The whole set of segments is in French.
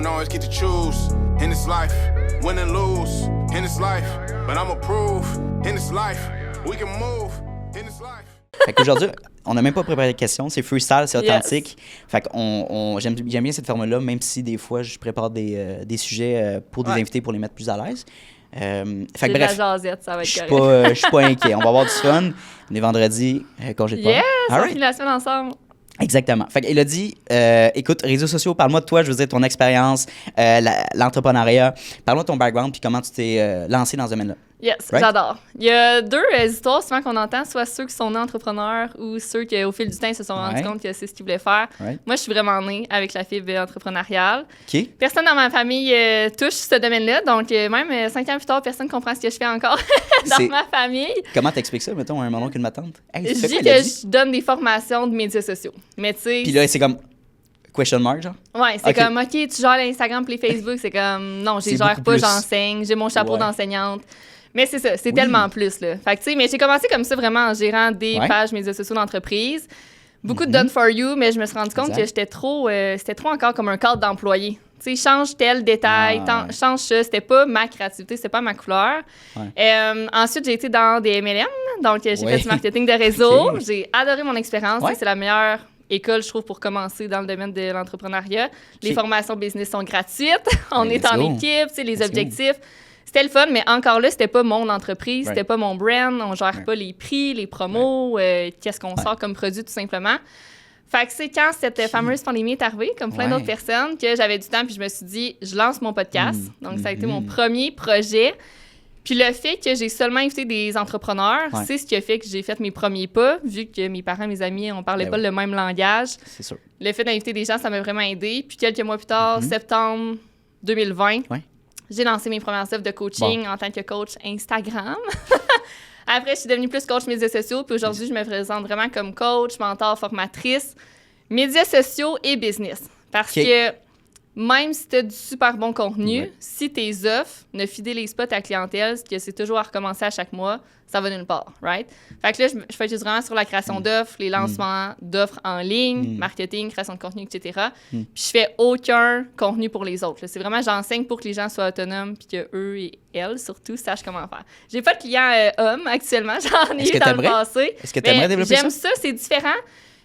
don't always get to choose in this life, win and lose in this life, but I'ma prove in this life, we can move in this life. Fait qu'aujourd'hui, on n'a même pas préparé de questions, c'est freestyle, c'est authentique. Yes. Fait qu'on j'aime bien cette formule-là, même si des fois je prépare des sujets pour des invités pour les mettre plus à l'aise. Fait que bref, la jasette, ça va être je suis pas inquiet. On va avoir du fun. On est vendredi, congé de Pâques. Yes, on Alright. finit la semaine ensemble. Exactement. Fait qu'il a dit, écoute, réseaux sociaux, parle-moi de toi, je veux dire ton expérience, l'entrepreneuriat. Parle-moi de ton background puis comment tu t'es lancé dans ce domaine-là. Yes, Right? j'adore. Il y a deux histoires souvent qu'on entend, soit ceux qui sont nés entrepreneurs ou ceux qui, au fil du temps, se sont rendus compte que c'est ce qu'ils voulaient faire. Right. Moi, je suis vraiment née avec la fibre entrepreneuriale. OK. Personne dans ma famille touche ce domaine-là, donc même 5 ans plus tard, personne ne comprend ce que je fais encore dans C'est- ma famille. Comment t'expliques ça, mettons, à un moment qu'une ma tante? Hey, Je tu fais dis quoi, que elle a dit? je donne des formations de médias sociaux. Mais tu sais, Puis là, c'est comme question mark, genre? ouais, c'est Ok. comme, OK, tu gères l'Instagram et les Facebook. C'est comme, non, je C'est les gère beaucoup pas, plus. j'enseigne. J'ai mon chapeau Ouais. d'enseignante. Mais c'est ça, c'est Oui. tellement plus, là. Fait que, tu sais, mais j'ai commencé comme ça, vraiment, en gérant des Ouais. pages médias sociaux d'entreprise. Beaucoup de done for you, mais je me suis rendu compte Exact. que c'était trop encore comme un cadre d'employé. Tu sais, change tel détail, Ouais. change ça. C'était pas ma créativité, c'était pas ma couleur. Ouais. Ensuite, j'ai été dans des MLM, donc j'ai Ouais. fait du marketing de réseau. Ok. J'ai adoré mon expérience. Ouais. C'est la meilleure école, je trouve, pour commencer dans le domaine de l'entrepreneuriat. Les Ok. formations business sont gratuites. On Ben, est let's en go. équipe, tu sais, les Let's go. objectifs. C'était le fun, mais encore là, c'était pas mon entreprise, Right. c'était pas mon brand. On gère Right. pas les prix, les promos, qu'est-ce qu'on sort comme produit, tout simplement. Fait que c'est quand cette fameuse pandémie est arrivée, comme plein Ouais. d'autres personnes, que j'avais du temps, puis je me suis dit, je lance mon podcast. Donc, ça a été mon Mhm. premier projet. Puis le fait que j'ai seulement invité des entrepreneurs, Ouais. c'est ce qui a fait que j'ai fait mes premiers pas, vu que mes parents, mes amis, on parlait Ben pas oui. le même langage. C'est sûr. Le fait d'inviter des gens, ça m'a vraiment aidé. Puis quelques mois plus tard, Mhm. septembre 2020, Ouais. j'ai lancé mes premières offres de coaching en tant que coach Instagram. Après, je suis devenue plus coach médias sociaux. Puis aujourd'hui, je me présente vraiment comme coach, mentor, formatrice, médias sociaux et business. Parce OK. que même si tu as du super bon contenu, Ouais. si tes offres ne fidélisent pas ta clientèle, que c'est toujours à recommencer à chaque mois, ça va nulle part, right? Fait que là, je focus vraiment sur la création d'offres, les lancements d'offres en ligne, marketing, création de contenu, etc. Puis je fais aucun contenu pour les autres. là. C'est vraiment, j'enseigne pour que les gens soient autonomes puis qu'eux et elles, surtout, sachent comment faire. J'ai pas de clients hommes actuellement, j'en ai Est-ce eu que dans le t'aimerais? passé. Est-ce que Mais t'aimerais développer j'aime ça? ça, c'est différent.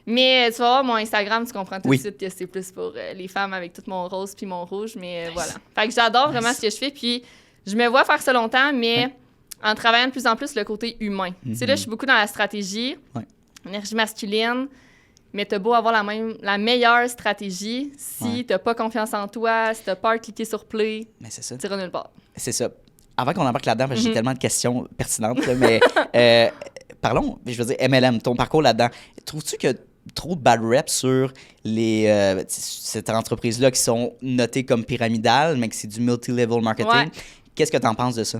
Mais tu vas voir, mon Instagram, tu comprends tout Oui. de suite que c'est plus pour les femmes avec tout mon rose puis mon rouge. Mais voilà. Fait que j'adore vraiment ce que je fais. Puis je me vois faire ça longtemps, mais en travaillant de plus en plus le côté humain. Tu sais, là, je suis beaucoup dans la stratégie, Ouais. énergie masculine. Mais t'as beau avoir la meilleure stratégie, si t'as pas confiance en toi, si t'as peur de cliquer sur play, Mais c'est ça. t'iras nulle part. C'est ça. Avant qu'on embarque là-dedans, parce que j'ai Mhm. tellement de questions pertinentes, là, mais parlons, je veux dire, MLM, ton parcours là-dedans. Trouves-tu qu'il y a trop de bad reps sur cette entreprise-là qui sont notées comme pyramidales, mais que c'est du multi-level marketing? Ouais. Qu'est-ce que tu en penses de ça?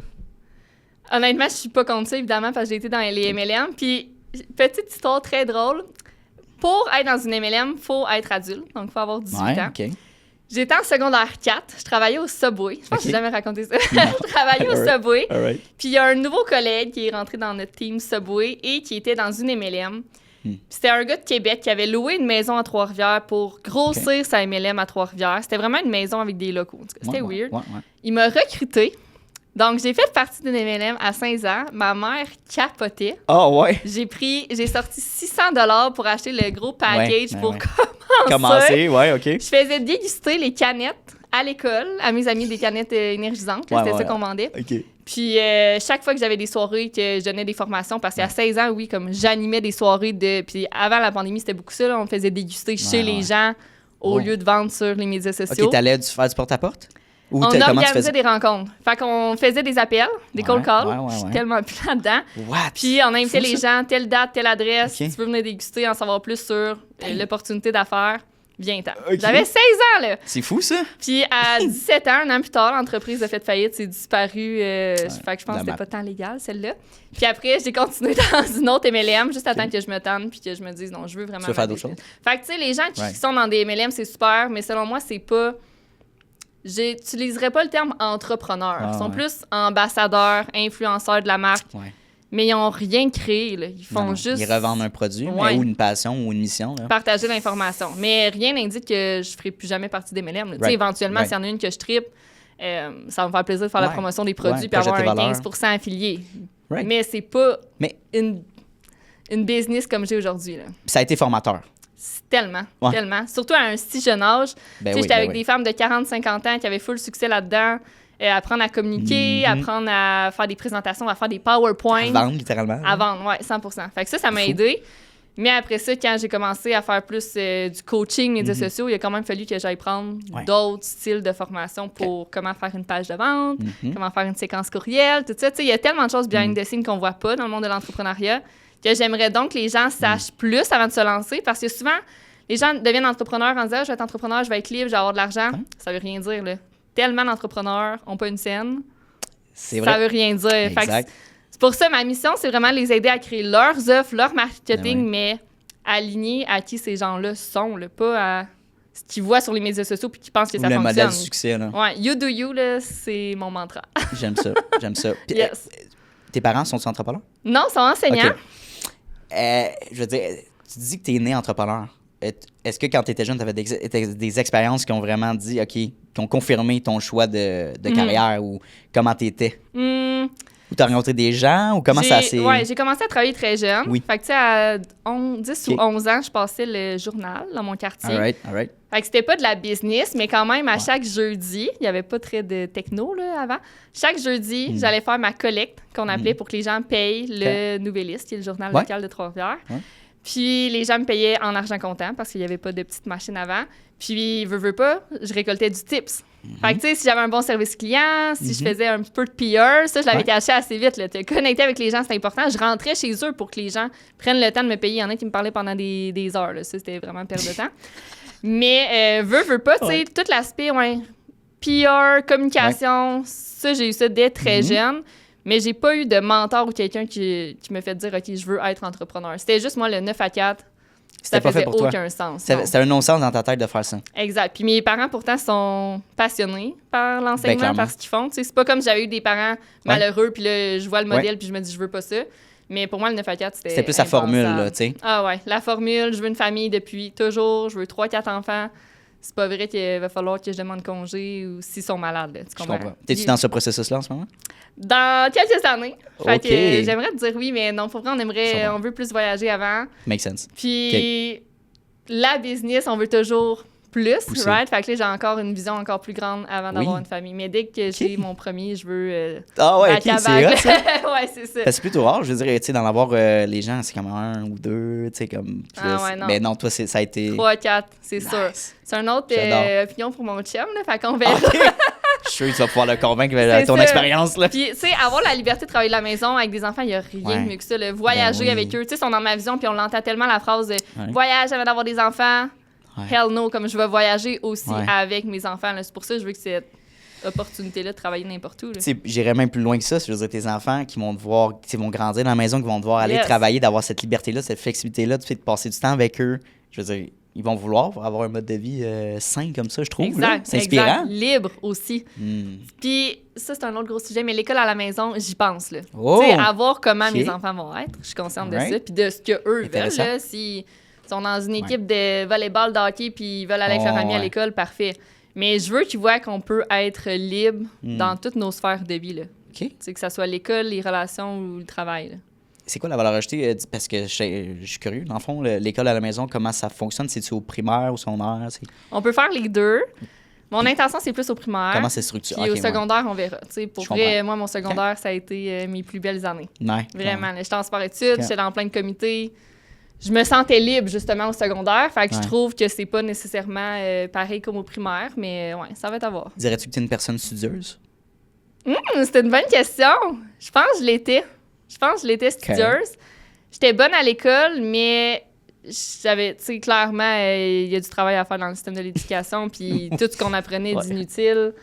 Honnêtement, je suis pas contre ça, évidemment, parce que j'ai été dans les MLM. Puis, petite histoire très drôle. Pour être dans une MLM, il faut être adulte, donc il faut avoir 18 ans. OK. J'étais en secondaire 4, je travaillais au Subway. Je pense que j'ai Ok. jamais raconté ça. Je travaillais au Alright. Subway. All right. Puis il y a un nouveau collègue qui est rentré dans notre team Subway et qui était dans une MLM. Puis c'était un gars de Québec qui avait loué une maison à Trois-Rivières pour grossir sa MLM à Trois-Rivières. C'était vraiment une maison avec des locaux. En tout cas, c'était weird. Ouais. Il m'a recruté. Donc, j'ai fait partie d'une MLM à 16 ans. Ma mère capotait. Ah ouais? J'ai sorti 600 $ pour acheter le gros package Ouais, pour ouais. commencer. Commencer, ouais, OK. Je faisais déguster les canettes à l'école, à mes amis, des canettes énergisantes. là, Ouais, c'était ouais, ça qu'on vendait. OK. Puis, chaque fois que j'avais des soirées, que je donnais des formations, parce qu'à 16 ans, oui, comme j'animais des soirées de... Puis avant la pandémie, c'était beaucoup ça, là, on faisait déguster chez les gens au Oh. lieu de vendre sur les médias sociaux. OK, t'allais faire du porte-à-porte? Ou On comment tu organisait faisais? des rencontres. Fait qu'on faisait des appels, des Ouais, cold calls. ouais, ouais, Je suis ouais. tellement plus là-dedans. What? Puis on invitait Fou, les ça. gens, telle date, telle adresse. Ok. Si tu veux venir déguster, en savoir plus sur l'opportunité d'affaires, viens-t'en. Ok. J'avais 16 ans, là. C'est fou, ça? Puis à 17 ans, un an plus tard, l'entreprise a fait faillite, c'est disparu. Fait que je pense la que c'était map. pas tant légal, celle-là. Puis après, j'ai continué dans une autre MLM, juste à temps que je me tanne puis que je me dise, non, je veux vraiment... Tu veux faire m'amuser. d'autres choses? Fait que, tu sais, les gens qui Ouais. sont dans des MLM, c'est super, mais selon moi, c'est pas... J'utiliserais pas le terme entrepreneur. Ah, Ils sont ouais. plus ambassadeurs, influenceurs de la marque. Ouais. mais ils n'ont rien créé. Là. Ils font Non, juste Ils revendent un produit, Ouais. mais, ou une passion ou une mission. Là. partager l'information. Mais rien n'indique que je ne ferai plus jamais partie d'MLM. Tu sais, éventuellement, Right. s'il y en a une que je trippe, ça va me faire plaisir de faire la Ouais. promotion des produits Ouais, puis avoir projeter un valeur. 15% affilié. Right. Mais c'est pas Mais une business comme j'ai aujourd'hui. Là. ça a été formateur. C'est tellement, Ouais. tellement. Surtout à un si jeune âge. Ben Tu sais, oui, j'étais ben avec oui. des femmes de 40-50 ans qui avaient full succès là-dedans. Apprendre à communiquer, Mhm. apprendre à faire des présentations, à faire des PowerPoints. À vendre, littéralement. À vendre, oui, 100%. Fait que ça m'a Fou. aidé. Mais après ça, quand j'ai commencé à faire plus du coaching, médias sociaux, il a quand même fallu que j'aille prendre Mhm. Ouais. d'autres styles de formation pour comment faire une page de vente, Mhm. comment faire une séquence courriel, tout ça. Tu sais, il y a tellement de choses behind the scenes qu'on voit pas dans le monde de l'entrepreneuriat que j'aimerais donc que les gens sachent plus avant de se lancer parce que souvent, les gens deviennent entrepreneurs en disant « Je vais être entrepreneur, je vais être libre, je vais avoir de l'argent. Ça veut rien dire, là. Tellement d'entrepreneurs n'ont pas une scène. C'est Ça vrai. veut rien dire. Fait que Exact. c'est pour ça, ma mission, c'est vraiment de les aider à créer leurs offres, leur marketing, Ah ouais. mais alignés à qui ces gens-là sont, là, pas à ce qu'ils voient sur les médias sociaux puis qu'ils pensent que Ou ça le fonctionne. modèle succès. Là. Ouais, you do you, là, c'est mon mantra. J'aime ça. J'aime ça. Puis, Yes. tes parents sont entrepreneurs? Non, ils sont enseignants. Ok. Je veux dire, tu dis que tu es né entrepreneur. Est-ce que quand tu étais jeune, tu avais des expériences qui ont vraiment dit, OK, qui ont confirmé ton choix de carrière ou comment tu étais? Hmm, Ou tu as rencontré des gens ou comment ça s'est. Ouais, j'ai commencé à travailler très jeune. Oui. Fait que, tu sais, à 10 Ok. ou 11 ans, je passais le journal dans mon quartier. All right, all right. Fait que c'était pas de la business, mais quand même, à chaque jeudi, il y avait pas très de techno là, avant. Chaque jeudi, j'allais faire ma collecte, qu'on appelait pour que les gens payent le Nouvelliste, qui est le journal Ouais. local de Trois-Rivières. Ouais. Puis les gens me payaient en argent comptant parce qu'il n'y avait pas de petite machine avant. Puis, veux pas, je récoltais du tips. Fait que, tu sais, si j'avais un bon service client, si je faisais un petit peu de PR, ça, je l'avais Ouais. caché assez vite. Là. Te connecter avec les gens, c'est important. Je rentrais chez eux pour que les gens prennent le temps de me payer. Il y en a qui me parlaient pendant des heures. Là. Ça, c'était vraiment perte de temps. Mais, veux pas, tu sais, Ouais. tout l'aspect, PR, communication, ça, j'ai eu ça dès très jeune. Mais j'ai pas eu de mentor ou quelqu'un qui me fait dire, OK, je veux être entrepreneur. C'était juste moi, le 9 à 4. Ça C'était pas fait faisait pour toi. aucun sens. non. C'était un non-sens dans ta tête de faire ça. Exact. Puis mes parents, pourtant, sont passionnés par l'enseignement, clairement. par ce qu'ils font. Tu sais, c'est pas comme si j'avais eu des parents malheureux, puis là, je vois le modèle, puis je me dis, je veux pas ça. Mais pour moi, le 9 à 4, C'était plus la formule, là, tu sais. Ah ouais, la formule, je veux une famille depuis toujours, je veux 3-4 enfants. C'est pas vrai qu'il va falloir que je demande congé ou s'ils sont malades, là, tu Je comprends? comprends. T'es-tu dans ce processus-là en ce moment? Dans quelques années. Fait OK. que j'aimerais te dire oui, mais non, pour vrai, on veut plus voyager avant. Make sense. Puis la business, on veut toujours plus, Pousser. right? Fait que là, j'ai encore une vision encore plus grande avant d'avoir Oui. une famille. Mais dès que j'ai mon premier, je veux Ah ouais, back ok, à c'est back. hot, ça. Ouais, c'est ça. C'est plutôt rare, je veux dire, tu sais, d'en avoir les gens, c'est comme un ou deux, tu sais, comme plus. Ah ouais, non. Mais non, toi, ça a été. 3-4, c'est Nice. sûr. C'est un autre J'adore. opinion pour mon chum, là. Fait qu'on verra. Je suis sûr que tu vas pouvoir le convaincre avec C'est ton ça. expérience, là. Puis, tu sais, avoir la liberté de travailler de la maison avec des enfants, il n'y a rien Ouais. de mieux que ça. Le voyager Ben oui. avec eux, tu sais, ils sont dans ma vision, puis on l'entend tellement la phrase de Ouais. voyage avant d'avoir des enfants. Ouais. Hell no, comme je veux voyager aussi Ouais. avec mes enfants. là. C'est pour ça que je veux que cette opportunité-là de travailler n'importe où. là. Tu sais, j'irais même plus loin que ça. Je veux dire, tes enfants qui vont devoir, qui vont grandir dans la maison, qui vont devoir aller Yes. travailler, d'avoir cette liberté-là, cette flexibilité-là, tu sais, de passer du temps avec eux. Je veux dire, ils vont vouloir avoir un mode de vie sain comme ça, je trouve. là. Exact. C'est inspirant. exact. Libre aussi. Hmm. Puis ça, c'est un autre gros sujet, mais l'école à la maison, j'y pense. Là. Oh! Tu sais, à voir comment Ok. mes enfants vont être. Je suis consciente de Right. ça. Puis de ce qu'eux veulent. Intéressant. Là, s'ils sont dans une équipe de volleyball, de hockey, puis ils veulent aller avec leur Oh, ami à ouais. l'école, parfait. Mais je veux qu'ils voient qu'on peut être libre Hmm. dans toutes nos sphères de vie. Là. OK. Tu sais, que ce soit l'école, les relations ou le travail. là. C'est quoi la valeur ajoutée? Parce que je suis curieux. Dans le fond, l'école à la maison, comment ça fonctionne? C'est-tu au primaire ou secondaire? On peut faire les deux. Mon intention, c'est plus au primaire. Comment c'est structuré? Puis Ok, au secondaire, on verra. Tu sais, pour Je vrai, comprends. moi, mon secondaire, ça a été mes plus belles années. Ouais, Vraiment. là. J'étais en sport-études, Ok. j'étais dans plein de comités. Je me sentais libre, justement, au secondaire. Fait que Ouais. je trouve que c'est pas nécessairement pareil comme au primaire, mais ouais, ça va être à voir. Dirais-tu que tu es une personne studieuse? C'était une bonne question. Je pense que je l'étais. Je pense que je l'étais studieuse. J'étais bonne à l'école, mais j'avais, tu sais, clairement, il y a du travail à faire dans le système de l'éducation, puis tout ce qu'on apprenait Ouais. d'inutile.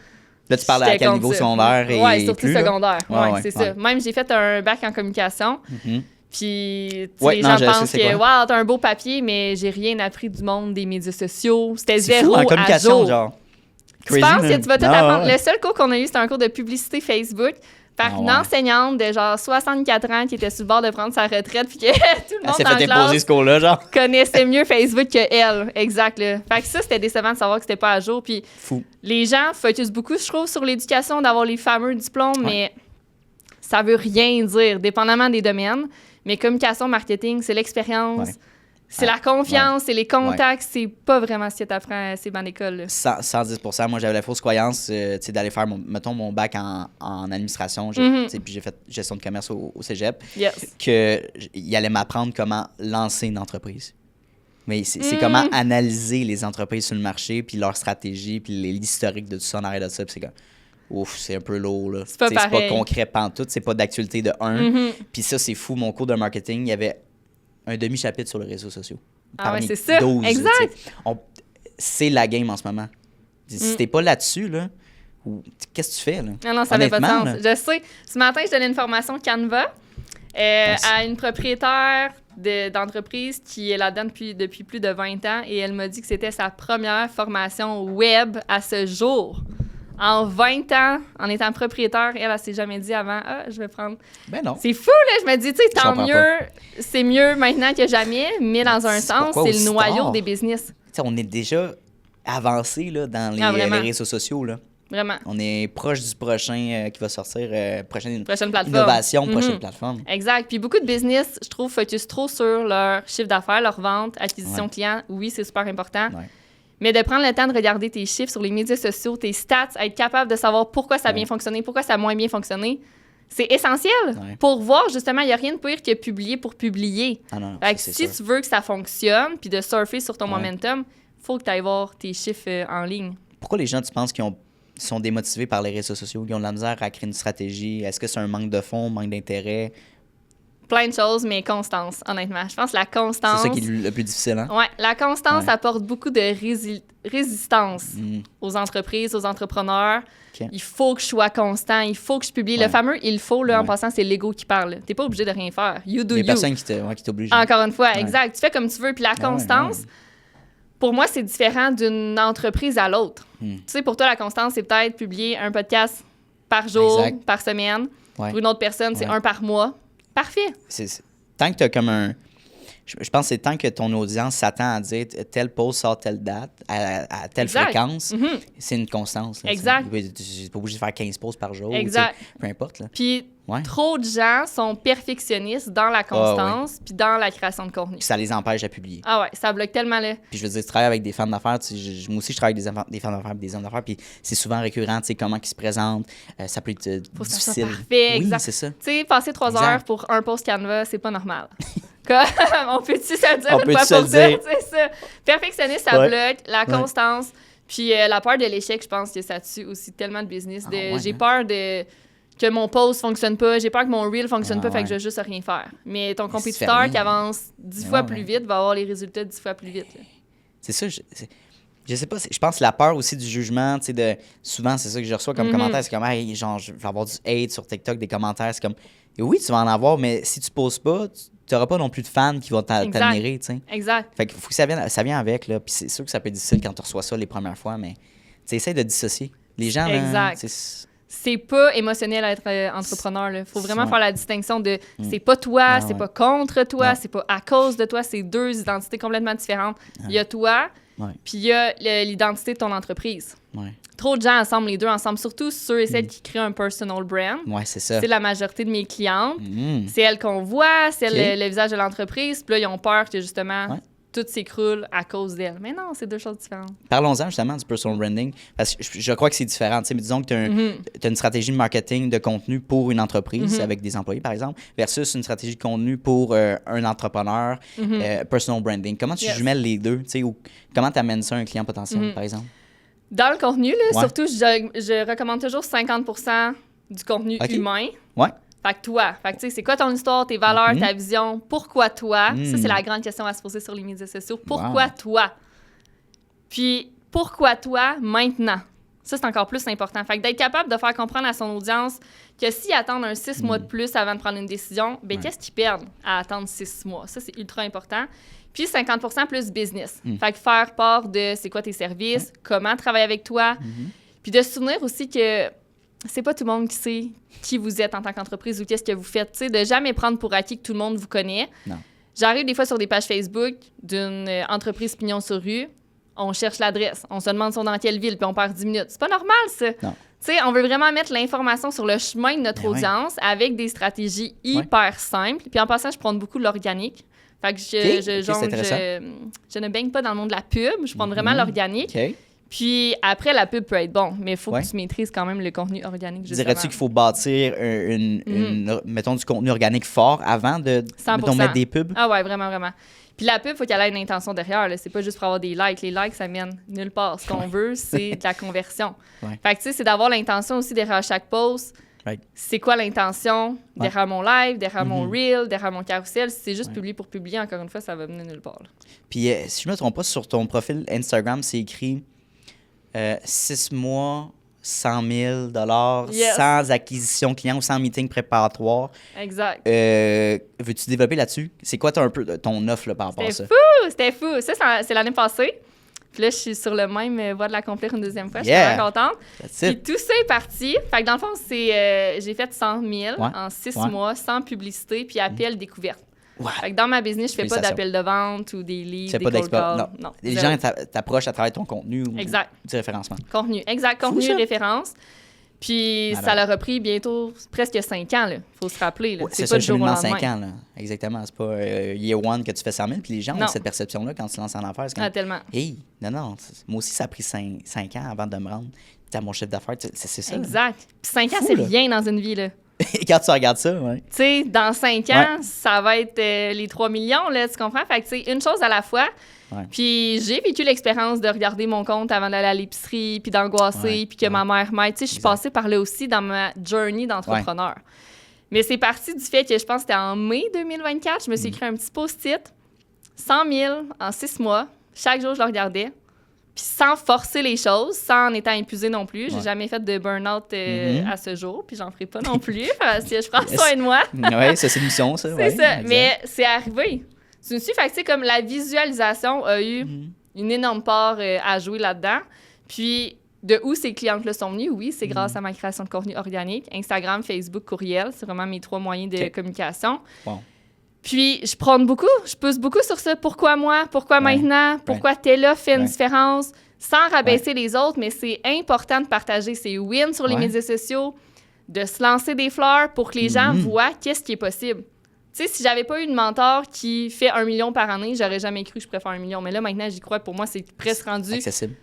Là, tu parles à j'étais quel contre niveau ça. secondaire et Ouais, surtout plus, là? secondaire. Ouais, Ouais, ouais, c'est ouais. ça. Même, j'ai fait un bac en communication. Mhm. Puis, tu sais, Ouais, les non, gens je sais pensent c'est que, quoi. wow, t'as un beau papier, mais j'ai rien appris du monde des médias sociaux. C'était C'est zéro fou, en à communication, jour. genre. Tu penses Crazy, que tu vas tout Ah, apprendre. ouais. Le seul cours qu'on a eu, c'était un cours de publicité Facebook. Par Ah une ouais. enseignante de genre 64 ans qui était sur le bord de prendre sa retraite puis que tout le Elle monde s'est dans fait la imposer classe ce cours-là, genre. connaissait mieux Facebook que elle. Exact, là. Fait que ça, c'était décevant de savoir que c'était pas à jour. Puis Fou. les gens focusent beaucoup, je trouve, sur l'éducation, d'avoir les fameux diplômes, mais ça veut rien dire, dépendamment des domaines. Mais communication, marketing, c'est l'expérience, Ouais. c'est la confiance, c'est les contacts, c'est pas vraiment ce que t'apprends à ces bancs d'école, là. 110%. Moi, j'avais la fausse croyance tu sais, d'aller faire, mettons, mon bac en administration. Tu sais, puis j'ai fait gestion de commerce au cégep. Yes. Il allait m'apprendre comment lancer une entreprise. Mais c'est comment analyser les entreprises sur le marché, puis leur stratégie, puis l'historique de tout ça en arrière de ça. Puis c'est comme, ouf, c'est un peu lourd, là. C'est pas Tu sais, pareil. concret pantoute, c'est pas d'actualité de un. Puis ça, c'est fou. Mon cours de marketing, il y avait un demi-chapitre sur les réseaux sociaux. Ah ouais, Parmi c'est ça. 12, Exact. tu sais. C'est la game en ce moment. Si t'es pas là-dessus, là, qu'est-ce que tu fais, là? Non, ça n'avait pas de sens. Honnêtement, là. Je sais. Ce matin, je donnais une formation Canva à une propriétaire d'entreprise qui est là-dedans depuis plus de 20 ans et elle m'a dit que c'était sa première formation web à ce jour. En 20 ans, en étant propriétaire, elle s'est jamais dit avant « Ah, je vais prendre... » Ben non. C'est fou, là! Je me dis, tu sais, tant comprends mieux, c'est mieux maintenant que jamais, mais dans un C'est sens, pourquoi c'est le aussi noyau tard? des business. Tu sais, on est déjà avancé là, dans les vraiment. réseaux sociaux. Là. Vraiment. On est proche du prochain qui va sortir, prochaine Prochaine plateforme. innovation, prochaine Mhm. plateforme. Exact. Puis beaucoup de business, je trouve, focus trop sur leur chiffre d'affaires, leur vente, acquisition client. Oui, c'est super important. Ouais. Mais de prendre le temps de regarder tes chiffres sur les médias sociaux, tes stats, être capable de savoir pourquoi ça a bien fonctionné, pourquoi ça a moins bien fonctionné, c'est essentiel Ouais. pour voir, justement, il n'y a rien de pire que publier pour publier. Ah non, Fait que c'est si sûr. tu veux que ça fonctionne, puis de surfer sur ton Ouais. momentum, il faut que tu ailles voir tes chiffres en ligne. Pourquoi les gens, tu penses, sont démotivés par les réseaux sociaux, qui ont de la misère à créer une stratégie? Est-ce que c'est un manque de fonds, manque d'intérêt? Plein de choses, mais constance, honnêtement. Je pense que la C'est constance... ça qui est le plus difficile, hein? Ouais, la constance Ouais. apporte beaucoup de résistance aux entreprises, aux entrepreneurs. OK. Il faut que je sois constant, il faut que je publie. Ouais. Le fameux « il faut », là, en Ouais. passant, c'est l'ego qui parle. T'es pas obligé de rien faire. You do Il y a you. personne qui t'oblige. Encore une fois, Ouais. exact. Tu fais comme tu veux. Puis la Ah ouais, constance, ouais. pour moi, c'est différent d'une entreprise à l'autre. Hmm. Tu sais, pour toi, la constance, c'est peut-être publier un podcast par jour, Exact. par semaine. Ouais. Pour une autre personne, c'est Ouais. un par mois. Parfait. Tant que tu as comme un. Je pense que c'est tant que ton audience s'attend à dire tel post sort telle date, à telle Exact. fréquence, Mhm. c'est une constance. Là, Exact. Tu n'es pas obligé de faire 15 posts par jour. Exact. Tu sais, peu importe. Là. Puis Ouais. trop de gens sont perfectionnistes dans la constance puis dans la création de contenu. Puis ça les empêche à publier. Ah ouais, ça bloque tellement là. Puis je veux dire, tu travailles avec des femmes d'affaires. Moi aussi, je travaille avec des femmes d'affaires et des hommes d'affaires. Puis c'est souvent récurrent, tu sais, comment ils se présentent. Ça peut être Faut que ça soit difficile. parfait, oui, exact. c'est ça. Tu sais, passer 3 Exact. heures pour un post Canva, c'est pas normal. Comme, on peut-tu se le dire On une peut-tu fois se pour le dire? toutes? C'est ça. Perfectionniste, ça Ouais. bloque. La Ouais. constance. Puis la peur de l'échec, je pense que ça tue aussi tellement de business. Ah ouais, j'ai hein? peur que mon post fonctionne pas. J'ai peur que mon reel fonctionne Ah pas, fait que ouais. je vais juste rien faire. Mais ton Mais compétiteur si tu qui fais rien. avance 10 Mais fois ouais, plus ouais. vite va avoir les résultats 10 fois plus vite. là. C'est ça. Je sais pas, je pense que la peur aussi du jugement, tu sais, souvent, c'est ça que je reçois comme commentaire, c'est comme, hey, genre, je vais avoir du hate sur TikTok, des commentaires, c'est comme, et oui, tu vas en avoir, mais si tu poses pas, tu n'auras pas non plus de fans qui vont Exact. t'admirer, tu sais. Exact. Fait qu'il faut que ça vienne avec, là, puis c'est sûr que ça peut être difficile quand tu reçois ça les premières fois, mais tu essaie de dissocier. Les gens, là, Exact. C'est pas émotionnel à être entrepreneur. Il faut vraiment Ouais. faire la distinction de c'est pas toi, Ah, c'est ouais. pas contre toi, Non. c'est pas à cause de toi, c'est deux identités complètement différentes. Il y a toi, Ouais. puis il y a l'identité de ton entreprise. Ouais, Trop de gens assemblent les deux ensemble, surtout ceux et celles qui créent un personal brand. ouais, c'est ça. C'est la majorité de mes clientes. Mhm. C'est elles qu'on voit, c'est Ok. le visage de l'entreprise. Puis là, ils ont peur que justement Ouais. tout s'écroule à cause d'elles. Mais non, c'est deux choses différentes. Parlons-en justement du personal branding, parce que je crois que c'est différent. Tu sais, mais disons que tu as, une stratégie de marketing de contenu pour une entreprise, avec des employés, par exemple, versus une stratégie de contenu pour un entrepreneur, personal branding. Comment tu Yes. jumelles les deux? Tu sais, ou comment tu amènes ça à un client potentiel, par exemple? Dans le contenu, là, Ouais. surtout, je recommande toujours 50% du contenu Ok. humain. Ouais. Fait que toi, fait que, tu sais, c'est quoi ton histoire, tes valeurs, ta vision, pourquoi toi? Ça, Mhm. c'est la grande question à se poser sur les médias sociaux. Pourquoi Wow. toi? Puis, pourquoi toi maintenant? Ça, c'est encore plus important. Fait que d'être capable de faire comprendre à son audience que s'ils attendent un 6 mois de plus avant de prendre une décision, ben qu'est-ce qu'ils perdent à attendre 6 mois? Ça, c'est ultra important. Puis 50% plus business. Fait que faire part de c'est quoi tes services, comment travailler avec toi. Puis de se souvenir aussi que c'est pas tout le monde qui sait qui vous êtes en tant qu'entreprise ou qu'est-ce que vous faites. Tu sais, de jamais prendre pour acquis que tout le monde vous connaît. Non. J'arrive des fois sur des pages Facebook d'une entreprise pignon sur rue. On cherche l'adresse. On se demande sont dans quelle ville, puis on perd 10 minutes. C'est pas normal, ça. Non. Tu sais, on veut vraiment mettre l'information sur le chemin de notre audience avec des stratégies hyper simples. Puis en passant, je prends beaucoup de l'organique. Fait que je ne baigne pas dans le monde de la pub. Je prends vraiment l'organique. OK. Puis après, la pub peut être bon, mais il faut que tu maîtrises quand même le contenu organique. Dirais-tu qu'il faut bâtir mettons, du contenu organique fort avant de mettons, mettre des pubs? Ah ouais, vraiment, vraiment. Puis la pub, il faut qu'elle ait une intention derrière. Là. C'est pas juste pour avoir des likes. Les likes, ça mène nulle part. Ce qu'on veut, c'est de la conversion. Fait que tu sais, c'est d'avoir l'intention aussi derrière chaque post. C'est quoi l'intention derrière mon live, derrière mon reel, derrière mon carrousel? Si c'est juste publier pour publier, encore une fois, ça va mener nulle part. Là. Puis si je me trompe pas, sur ton profil Instagram, c'est écrit 6 mois, 100 000 sans acquisition client ou sans meeting préparatoire. Exact. Veux-tu développer là-dessus? C'est quoi un peu ton offre là, par rapport à ça? C'était fou! Ça, c'est l'année passée. Puis là, je suis sur le même voie de l'accomplir une deuxième fois. Je suis vraiment contente. Puis tout ça est parti. Fait que dans le fond, j'ai fait 100 000 en 6 mois sans publicité puis appel découverte. Fait que dans ma business, je fais pas d'appel de vente ou des leads, des cold calls. Non. Les gens t'approchent à travers ton contenu ou du référencement. Contenu et référence. Puis ça leur a pris bientôt presque 5 ans. Il faut se rappeler. Là. C'est pas du jour au lendemain. 5 ans. Là. Exactement. C'est pas year one que tu fais 100 000. Puis les gens ont cette perception-là quand tu lances en affaires. Ah, tellement. Hey, non. Moi aussi, ça a pris 5 ans avant de me rendre à mon chiffre d'affaires. C'est ça. Exact. Puis 5 ans, c'est rien dans une vie. Là. Et quand tu regardes ça, tu sais, dans 5 ans, ça va être les 3 millions, là, tu comprends? Fait que, tu sais, une chose à la fois. Puis j'ai vécu l'expérience de regarder mon compte avant d'aller à l'épicerie, puis d'angoisser, puis que ma mère m'aide. Tu sais, je suis passée par là aussi dans ma journey d'entrepreneur. Mais c'est parti du fait que je pense que c'était en mai 2024, je me suis écrit un petit post-it, 100 000 en 6 mois. Chaque jour, je le regardais. Puis sans forcer les choses, sans en étant épuisée non plus. J'ai jamais fait de burn-out à ce jour, puis j'en ferai pas non plus, parce que je prends soin de moi. Oui, ça, c'est une mission, ça. C'est ça, exact. Mais c'est arrivé. Tu me suis, fait que, tu sais, comme la visualisation a eu une énorme part à jouer là-dedans. Puis, de où ces clientes-là sont venues? Oui, c'est grâce à ma création de contenu organique. Instagram, Facebook, courriel, c'est vraiment mes 3 moyens de communication. Wow. Puis, je pousse beaucoup sur ça. Pourquoi moi? Pourquoi maintenant? Pourquoi telle offre fait une différence? Sans rabaisser les autres, mais c'est important de partager ses wins sur les médias sociaux, de se lancer des fleurs pour que les gens voient qu'est-ce qui est possible. Tu sais, si j'avais pas eu de mentor qui fait 1 million par année, j'aurais jamais cru que je pourrais faire 1 million. Mais là, maintenant, j'y crois. Pour moi, c'est presque rendu... Accessible.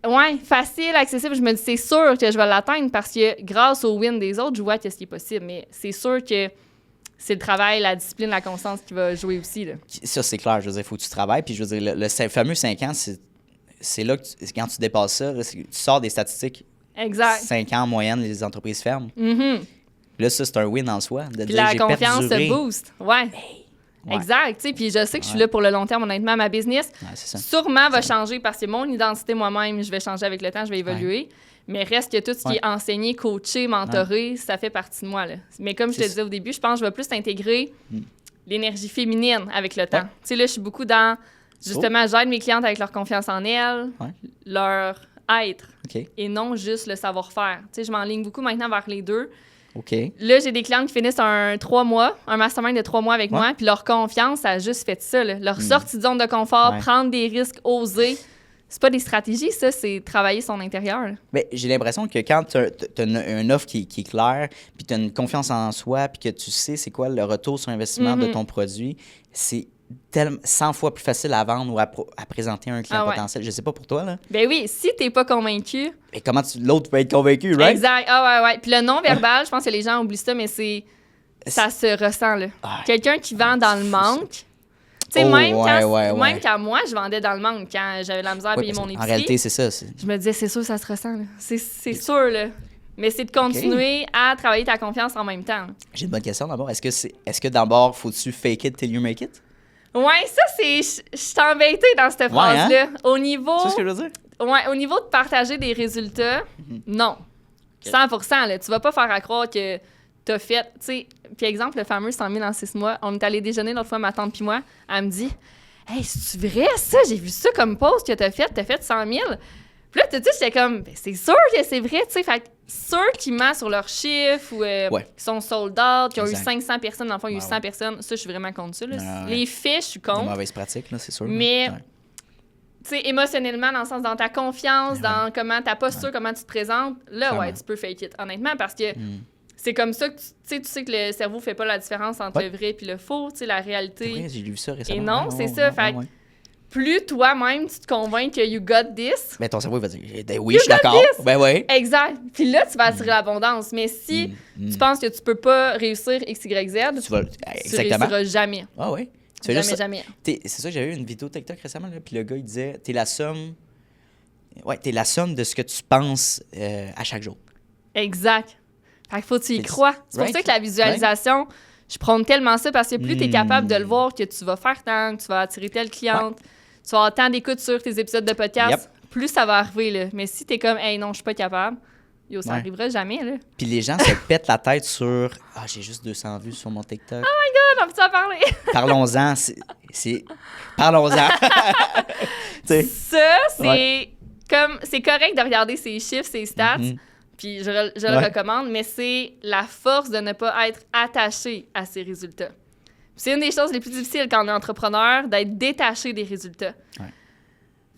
Oui, facile, accessible. Je me dis, c'est sûr que je vais l'atteindre parce que grâce aux wins des autres, je vois qu'est-ce qui est possible. Mais c'est sûr que c'est le travail, la discipline, la constance qui va jouer aussi. Là. Ça, c'est clair. Je veux dire, il faut que tu travailles. Puis, je veux dire, le fameux 5 ans, c'est là que quand tu dépasses ça, là, tu sors des statistiques. Exact. 5 ans en moyenne, les entreprises ferment. Là, ça, c'est un win en soi. De puis dire, la confiance se booste. Ouais. Exact. Tu sais, puis je sais que je suis là pour le long terme, honnêtement. Ma business, sûrement va changer parce que mon identité moi-même, je vais changer avec le temps, je vais évoluer. Mais reste que tout ce qui est enseigné, coaché, mentoré, ça fait partie de moi. Là. Mais comme je te disais au début, je pense que je vais plus intégrer l'énergie féminine avec le temps. Tu sais, là, je suis beaucoup dans, justement, j'aide mes clientes avec leur confiance en elles, leur être, et non juste le savoir-faire. Tu sais, je m'enligne beaucoup maintenant vers les deux. Là, j'ai des clientes qui finissent un 3 mois, un mastermind de 3 mois avec moi, puis leur confiance, ça a juste fait ça. Là. Leur sortie de zone de confort, prendre des risques, oser. C'est pas des stratégies, ça, c'est travailler son intérieur. Mais j'ai l'impression que quand tu as une offre qui est claire, puis tu as une confiance en soi, puis que tu sais c'est quoi le retour sur investissement de ton produit, c'est 100 fois plus facile à vendre ou à présenter un client potentiel. Je sais pas pour toi, là. Ben oui, si t'es pas convaincu... Et comment l'autre peut être convaincu, right? Exact. Ouais. Puis le non-verbal, je pense que les gens oublient ça, mais ça se ressent, là. Quelqu'un qui vend dans le manque... Tu sais, même quand moi, je vendais dans le manque, quand j'avais la misère à payer mon épicerie. En réalité, c'est ça. Je me disais, c'est sûr, ça se ressent. Là. C'est sûr, là. Mais c'est de continuer à travailler ta confiance en même temps. J'ai une bonne question d'abord. Est-ce que d'abord, faut-tu fake it till you make it? Ouais, ça, c'est... Je suis embêtée dans cette phrase-là. Hein? Au niveau... C'est ce que je veux dire? Ouais, au niveau de partager des résultats, non. 100%, là. Tu vas pas faire à croire que t'as fait... Tu sais, puis exemple, le fameux 100 000 en 6 mois, on est allé déjeuner l'autre fois, ma tante puis moi, elle me dit « Hey, c'est-tu vrai, ça? J'ai vu ça comme post que t'as fait 100 000. » Puis là, tu sais, j'étais comme « Ben, c'est sûr que c'est vrai, tu sais. » Fait ceux qui mentent sur leurs chiffres ou qui sont sold out, qui ont eu Exact. 500 personnes, dans le fond, il y a eu Ouais, 100 personnes, ça, je suis vraiment contre ça. Là. Ouais. Les faits, je suis Des contre. mauvaises pratiques, là, c'est sûr. Mais- Ouais. Tu sais, émotionnellement, dans le sens, dans ta confiance, dans comment ta posture, comment tu te présentes, là, Clairement. ouais, tu peux fake it, honnêtement, parce que c'est comme ça que tu sais que le cerveau fait pas la différence entre Ouais. le vrai et le faux, tu sais, la C'est réalité. vrai, j'ai lu ça récemment. Et non, Ouais, c'est ouais, ça, ouais, fait que- ouais. Plus toi-même, tu te convaincs que you got this, Ben, ton cerveau, il va dire, oui, je suis d'accord. Ben, oui. exact. Puis là, tu vas attirer l'abondance. Mais si tu penses que tu peux pas réussir X, Y, Z, Tu vas, tu exactement. réussiras jamais. Ah, oui. Tu fais Jamais, juste, jamais. c'est ça, j'avais eu une vidéo TikTok récemment, là, puis le gars, il disait, t'es la somme. Ouais, t'es la somme de ce que tu penses à chaque jour. Exact. Fait qu'il faut que tu y C'est- crois. C'est pour right? ça que la visualisation, je prône tellement ça parce que plus tu es capable de le voir, que tu vas faire tant, que tu vas attirer telle cliente, tu vas avoir tant d'écoute sur tes épisodes de podcast, plus ça va arriver. Là. Mais si tu es comme, hey, non, je suis pas capable, yo, ça Ouais. arrivera jamais. Là. Puis les gens se pètent la tête sur « Ah, j'ai juste 200 vues sur mon TikTok. Ah, on peut en parler? Parlons-en. Parlons-en. Tu sais. Ça, c'est comme, c'est correct de regarder ses chiffres, ses stats, Mhm. puis je le recommande, mais c'est la force de ne pas être attaché à ses résultats. C'est une des choses les plus difficiles quand on est entrepreneur, d'être détaché des résultats. Ouais.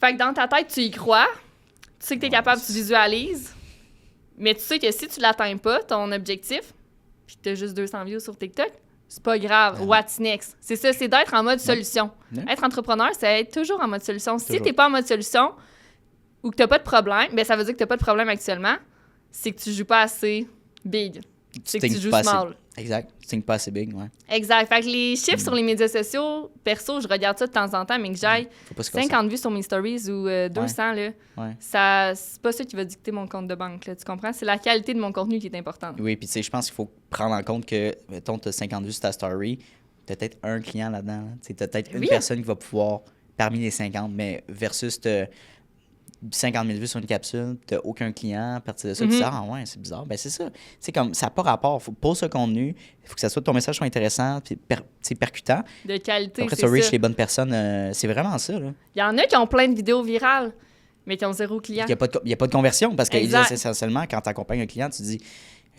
Fait que dans ta tête, tu y crois, tu sais que tu es capable, tu visualises, mais tu sais que si tu l'atteins pas, ton objectif, puis que tu as juste 200 views sur TikTok, c'est pas grave. What's next? C'est ça, c'est d'être en mode solution. Ouais. Être entrepreneur, c'est être toujours en mode solution. Si Toujours. t'es pas en mode solution ou que t'as pas de problème, ben ça veut dire que t'as pas de problème actuellement, c'est que tu joues pas assez big. C'est que tu thinks joues pas assez- small. Exact. Tu think pas assez big, ouais. Exact. Fait que les chiffres sur les médias sociaux, perso, je regarde ça de temps en temps, mais que j'aille Faut pas se casser. 50 vues sur mes stories ou 200, là, Ouais. ça, c'est pas ça qui va dicter mon compte de banque, là, tu comprends? C'est la qualité de mon contenu qui est importante. Oui, puis tu sais, je pense qu'il faut prendre en compte que, mettons, tu as 50 vues sur ta story, tu as peut-être un client là-dedans. Là. Tu as peut-être une Oui. personne qui va pouvoir, parmi les 50, mais versus 50 000 vues sur une capsule, tu n'as aucun client. À partir de ça, tu dis, ah ouais, c'est bizarre. Ben c'est ça. C'est comme, ça n'a pas rapport. Faut poser ce contenu. Il faut que ça soit, ton message soit intéressant, puis percutant. De qualité, Après, c'est tu reach ça. les bonnes personnes. C'est vraiment ça. Là. Il y en a qui ont plein de vidéos virales, mais qui ont zéro client. Il n'y a pas de conversion parce que Exact. essentiellement, quand tu accompagnes un client, tu dis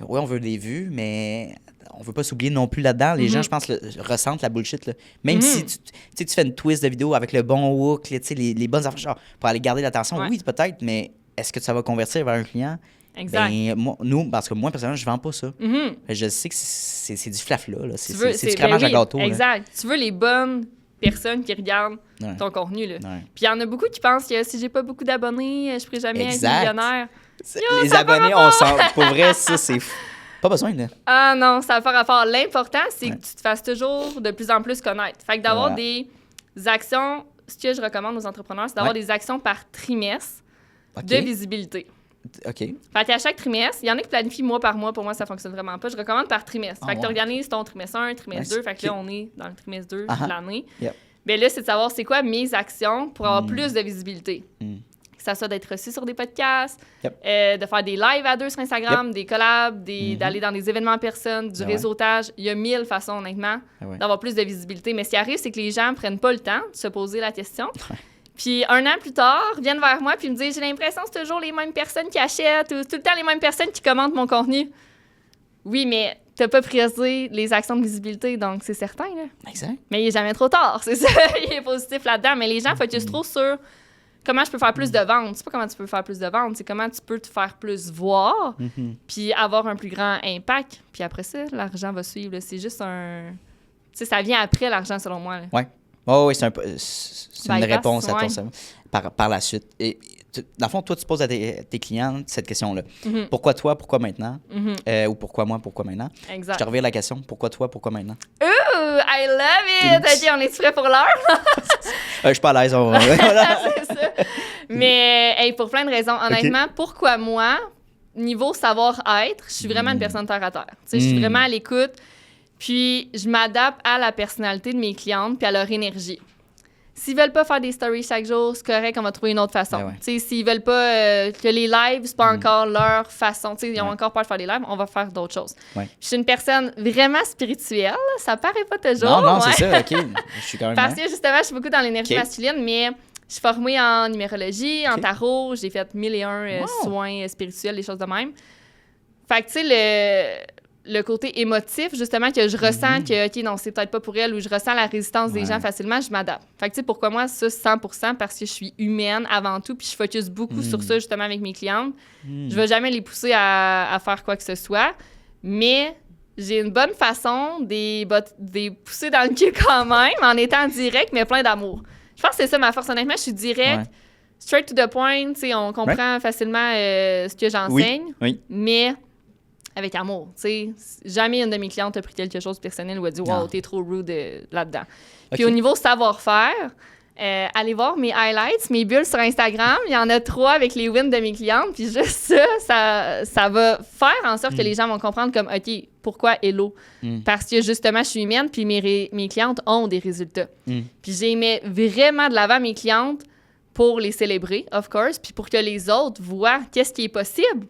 oui, on veut des vues, mais on veut pas s'oublier non plus là-dedans. Les gens, je pense, ressentent la bullshit. Là. Même si tu fais une twist de vidéo avec le bon hook, là, les bonnes affaires, genre, pour aller garder l'attention, Ouais. oui, peut-être, mais est-ce que ça va convertir vers un client? Exact. Ben, parce que moi, personnellement, je vends pas ça. Mhm. Je sais que c'est du flafla, là. C'est Tu veux- c'est du ben cramage à oui, gâteau. là. Exact. Tu veux les bonnes personnes qui regardent Ouais. ton contenu. Là. Ouais. Puis il y en a beaucoup qui pensent que si j'ai pas beaucoup d'abonnés, je pourrai jamais Exact. être millionnaire. Les ça a pas abonnés, on sent. Pour vrai, ça, c'est fou. Pas besoin, là. Ah non, ça n'a pas rapport. L'important, c'est Ouais. que tu te fasses toujours de plus en plus connaître. Fait que d'avoir Voilà. des actions, ce que je recommande aux entrepreneurs, c'est d'avoir Ouais. des actions par trimestre OK. de visibilité. OK. Fait qu'à chaque trimestre, il y en a qui planifient mois par mois. Pour moi, ça fonctionne vraiment pas. Je recommande par trimestre. Ah fait que tu ouais. organises ton trimestre 1, trimestre Ouais, 2. Fait que là, ok. on est dans le trimestre 2 Ah-ha. de l'année. Yep. Mais là, c'est de savoir c'est quoi mes actions pour avoir plus de visibilité. Que ça soit d'être reçu sur des podcasts, Yep. de faire des lives à deux sur Instagram, des collabs, d'aller dans des événements en personne, du Ah ouais. réseautage. Il y a 1000 façons, honnêtement, Ah ouais. d'avoir plus de visibilité. Mais ce qui arrive, c'est que les gens prennent pas le temps de se poser la question. Puis un an plus tard, viennent vers moi puis me disent « J'ai l'impression que c'est toujours les mêmes personnes qui achètent ou c'est tout le temps les mêmes personnes qui commentent mon contenu. » Oui, mais t'as pas priorisé les actions de visibilité, donc c'est certain, là. Exact. Mais il est jamais trop tard, c'est ça. Il est positif là-dedans. Mais les gens focusent trop sur comment je peux faire plus de ventes. C'est pas comment tu peux faire plus de ventes, c'est comment tu peux te faire plus voir, puis avoir un plus grand impact. Puis après ça, l'argent va suivre. là. C'est juste un... Tu sais, ça vient après l'argent, selon moi. là. Ouais. Oh, oui, c'est une Bypass, réponse à ton ouais. cerveau par la suite. Et dans le fond, toi, tu poses à tes clients cette question-là. Mhm. Pourquoi toi, pourquoi maintenant? Mhm. Ou pourquoi moi, pourquoi maintenant? Je Exact. te reviens la question. Pourquoi toi, pourquoi maintenant? Ooh, I love it! OK, on est prêt pour l'heure? Je suis pas à l'aise. Voilà. C'est ça. Mais hey, pour plein de raisons. Honnêtement, pourquoi moi, niveau savoir-être, je suis vraiment une personne terre à terre. Tu sais, je suis vraiment à l'écoute. Puis, je m'adapte à la personnalité de mes clientes puis à leur énergie. S'ils veulent pas faire des stories chaque jour, c'est correct, on va trouver une autre façon. Ben ouais. Tu sais, s'ils veulent pas que les lives, c'est pas encore leur façon. Tu sais, ils ont Ouais. encore peur de faire des lives, on va faire d'autres choses. Ouais. Je suis une personne vraiment spirituelle. Ça paraît pas toujours. Non, non, ouais. c'est ça. OK. Je suis quand même... Parce que justement, je suis beaucoup dans l'énergie OK. masculine, mais je suis formée en numérologie, en OK. tarot, j'ai fait 1001 Wow. soins spirituels, des choses de même. Fait que, tu sais, le côté émotif, justement, que je ressens que, OK, non, c'est peut-être pas pour elle, ou je ressens la résistance des gens facilement, je m'adapte. Fait que, tu sais, pourquoi moi, ça, 100%, parce que je suis humaine avant tout, puis je focus beaucoup sur ça, justement, avec mes clientes. Je vais jamais les pousser à faire quoi que ce soit, mais j'ai une bonne façon de pousser dans le cul quand même, en étant direct, mais plein d'amour. Je pense que c'est ça ma force, honnêtement, je suis direct, straight to the point, tu sais, on comprend facilement ce que j'enseigne, mais avec amour, tu sais. Jamais une de mes clientes a pris quelque chose de personnel ou a dit « Wow, t'es trop rude là-dedans. » Puis au niveau savoir-faire, allez voir mes highlights, mes bulles sur Instagram. Il y en a 3 avec les wins de mes clientes. Puis juste ça va faire en sorte que les gens vont comprendre comme « OK, pourquoi hello? » Parce que justement, je suis humaine, puis mes clientes ont des résultats. Puis j'aimais vraiment de l'avant mes clientes pour les célébrer, of course, puis pour que les autres voient qu'est-ce qui est possible.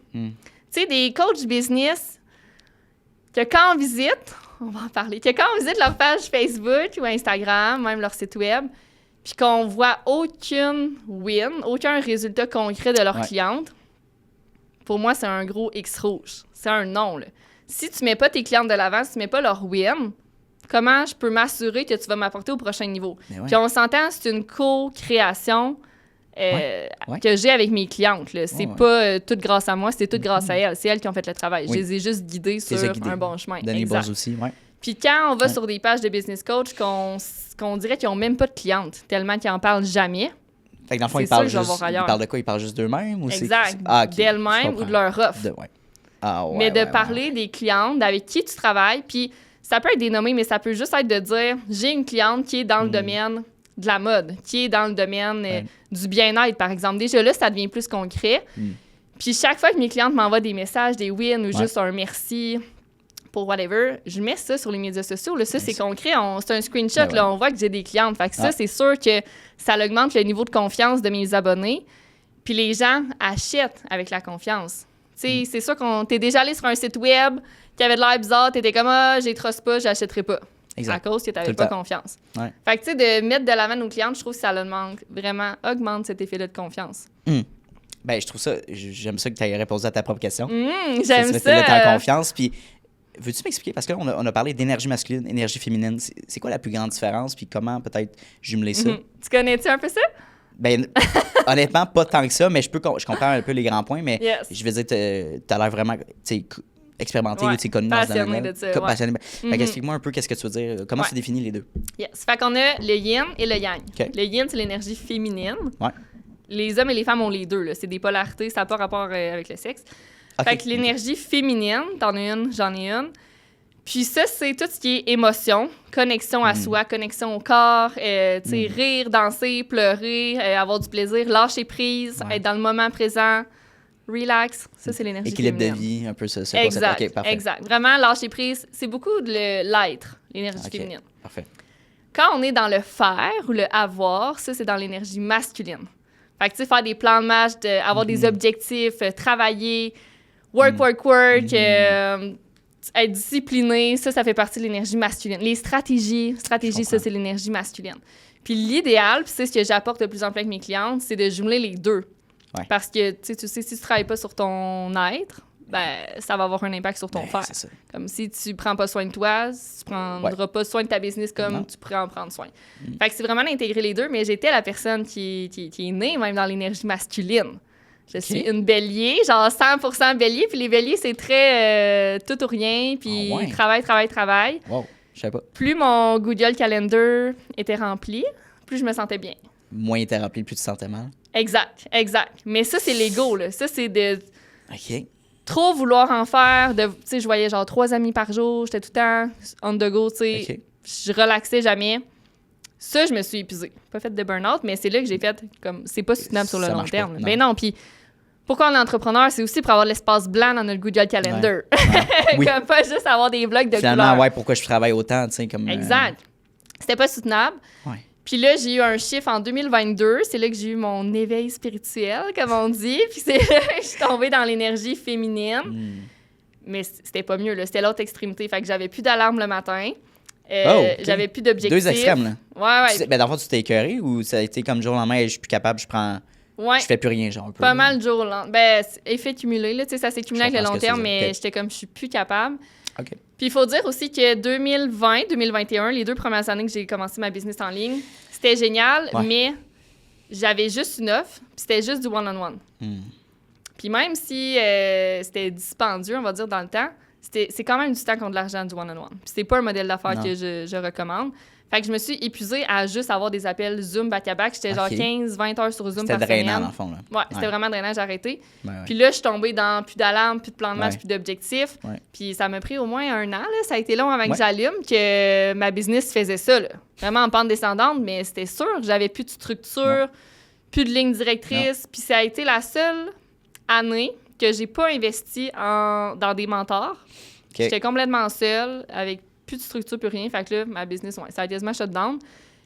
Tu sais, des coachs business que quand on visite, on va en parler, que quand on visite leur page Facebook ou Instagram, même leur site web, puis qu'on voit aucun résultat concret de leur cliente, pour moi, c'est un gros X rouge. C'est un non, là. Si tu mets pas tes clientes de l'avant, si tu mets pas leur win, comment je peux m'assurer que tu vas m'apporter au prochain niveau? Puis on s'entend, c'est une co-création que j'ai avec mes clientes. Là. C'est pas tout grâce à moi, c'est tout grâce à elles. C'est elles qui ont fait le travail. Je les ai juste guidées sur un bon chemin. Donner les bons aussi, Puis quand on va sur des pages de business coach, qu'on dirait qu'ils n'ont même pas de clientes, tellement qu'ils n'en parlent jamais. Fait que dans le fond, ils parlent de quoi? Ils parlent juste d'eux-mêmes? Ou exact. Okay. D'elles-mêmes ou de leur offre. Mais de parler des clientes avec qui tu travailles, puis ça peut être dénommé, mais ça peut juste être de dire « J'ai une cliente qui est dans le domaine de la mode, qui est dans le domaine du bien-être, par exemple. » Déjà là, ça devient plus concret. Puis chaque fois que mes clientes m'envoient des messages, des wins ou juste un merci pour whatever, je mets ça sur les médias sociaux. Là, ça, c'est concret. C'est un screenshot. Là, on voit que j'ai des clientes. Fait que ça, c'est sûr que ça augmente le niveau de confiance de mes abonnés. Puis les gens achètent avec la confiance. Tu sais, c'est sûr qu'on t'es déjà allé sur un site web qui avait de l'air bizarre, t'étais comme « Ah, j'y trosse pas, j'achèterai pas. » À cause que t'avais pas confiance. Fait que, tu sais, de mettre de l'avant nos clientes, je trouve que ça augmente cet effet-là de confiance. Ben, je trouve ça, j'aime ça que tu aies répondu à ta propre question. J'aime ça. Tu as confiance. Puis, veux-tu m'expliquer, parce que là, on a parlé d'énergie masculine, énergie féminine. C'est quoi la plus grande différence? Puis comment peut-être jumeler ça? Tu connais-tu un peu ça? Ben, honnêtement, pas tant que ça, mais je comprends un peu les grands points. Mais je veux dire, tu as l'air vraiment expérimenté, connu dans ce domaine-là. De ça, passionné. Fait qu'explique-moi un peu qu'est-ce que tu veux dire. Comment tu définis les deux? Fait qu'on a le yin et le yang. Le yin, c'est l'énergie féminine. Les hommes et les femmes ont les deux. Là. C'est des polarités, ça n'a pas rapport avec le sexe. Fait que l'énergie féminine, t'en as une, j'en ai une. Puis ça, c'est tout ce qui est émotion, connexion à soi, connexion au corps, rire, danser, pleurer, avoir du plaisir, lâcher prise, être dans le moment présent, relax. Ça, c'est l'énergie féminine. Équilibre de vie, un peu ça. Exact, parfait. exact. Vraiment, lâcher prise, c'est beaucoup de l'être, l'énergie féminine. Parfait. Quand on est dans le faire ou le avoir, ça, c'est dans l'énergie masculine. Fait que, tu sais, faire des plans de match, avoir des objectifs, travailler, work, être discipliné, ça fait partie de l'énergie masculine. Les stratégies, ça, c'est l'énergie masculine. Puis l'idéal, puis c'est ce que j'apporte de plus en plus avec mes clientes, c'est de jumeler les deux. Parce que, tu sais, si tu travailles pas sur ton être, ben, ça va avoir un impact sur ton faire. Ça. Comme si tu prends pas soin de toi, si tu prendras pas soin de ta business comme tu pourrais en prendre soin. Fait que c'est vraiment d'intégrer les deux, mais j'étais la personne qui est née même dans l'énergie masculine. Je suis une bélier, genre 100% bélier, puis les béliers, c'est très tout ou rien, puis travail. Wow, je sais pas. Plus mon Google Calendar était rempli, plus je me sentais bien. Moins il était rempli, plus tu te sentais mal. Exact. Mais ça, c'est l'ego, là. Ça, c'est de trop vouloir en faire. Tu sais, je voyais genre 3 amis par jour, j'étais tout le temps on the go, tu sais. Je relaxais jamais. Ça, je me suis épuisée. Pas fait de burn-out, mais c'est là que j'ai fait comme c'est pas soutenable sur le long terme. Mais non, puis pourquoi on est entrepreneur, c'est aussi pour avoir l'espace blanc dans notre Google Calendar. Comme pas juste avoir des blocs de finalement, couleurs. pourquoi je travaille autant, tu sais, comme... Exact. C'était pas soutenable. Puis là, j'ai eu un chiffre en 2022. C'est là que j'ai eu mon éveil spirituel, comme on dit. Puis c'est là que je suis tombée dans l'énergie féminine. Mais c'était pas mieux, là. C'était l'autre extrémité. Fait que j'avais plus d'alarme le matin. J'avais plus d'objectifs. 2 extrêmes, là. Ouais. Ben, dans le fond, tu t'es écœuré ou ça a été comme jour au lendemain, je suis plus capable, je prends Ouais. Je fais plus rien, genre. Un peu, Pas mal du jour au lendemain. Ben, effet cumulé, là, tu sais, ça s'est cumulé Je avec le comprends long ce que tu terme, veux dire. mais Ok. j'étais comme, je suis plus capable. OK. Puis il faut dire aussi que 2020, 2021, les 2 premières années que j'ai commencé ma business en ligne, c'était génial, Ouais. mais j'avais juste une offre, puis c'était juste du one-on-one. Puis même si c'était dispendieux, on va dire, dans le temps, c'est quand même du temps contre de l'argent, du one-on-one. Puis c'est pas un modèle d'affaires Non. que je recommande. Fait que je me suis épuisée à juste avoir des appels Zoom back-à-back. J'étais genre Ok. 15-20 heures sur Zoom C'était par drainant, semaine. dans le fond, là. Ouais, c'était vraiment drainant, j'ai arrêté. Ouais, ouais. Puis là, je suis tombée dans plus d'alarme, plus de plan de match, Ouais. plus d'objectifs. Ouais. Puis ça m'a pris au moins 1 an. Là. Ça a été long avant que Ouais. j'allume que ma business faisait ça. Là. Vraiment en pente descendante, mais c'était sûr. J'avais plus de structure, plus de ligne directrice. Puis ça a été la seule année que j'ai pas investi dans des mentors. OK. J'étais complètement seule, avec plus de structure, plus rien. Fait que là, ma business, ouais, ça a quasiment shut down.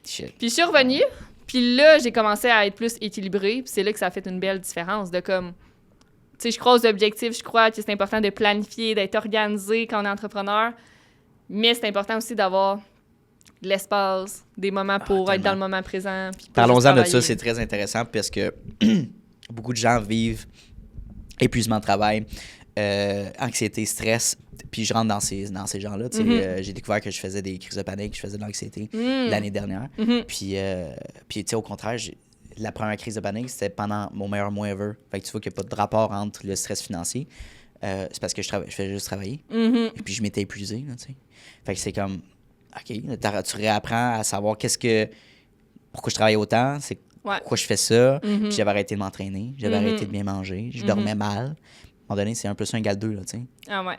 Shit. Puis je suis revenue, puis là, j'ai commencé à être plus équilibrée, puis c'est là que ça a fait une belle différence de comme, tu sais, je crois aux objectifs, je crois que c'est important de planifier, d'être organisé quand on est entrepreneur, mais c'est important aussi d'avoir de l'espace, des moments pour être tellement. dans le moment présent. Puis pas Parlons-en juste de ça, travailler. c'est très intéressant parce que beaucoup de gens vivent épuisement de travail, anxiété, stress, puis je rentre dans ces gens-là. Tu sais, j'ai découvert que je faisais des crises de panique, je faisais de l'anxiété l'année dernière. Puis tu sais, au contraire, la première crise de panique, c'était pendant mon meilleur mois ever. Fait que tu vois qu'il n'y a pas de rapport entre le stress financier. C'est parce que je faisais juste travailler. Et puis je m'étais épuisé, là, tu sais. Fait que c'est comme, OK, là, tu réapprends à savoir pourquoi je travaille autant, c'est Ouais. pourquoi je fais ça. Puis j'avais arrêté de m'entraîner, j'avais arrêté de bien manger, je dormais mal. À un moment donné, c'est 1 + 1 = 2, là, tu sais. Ah ouais.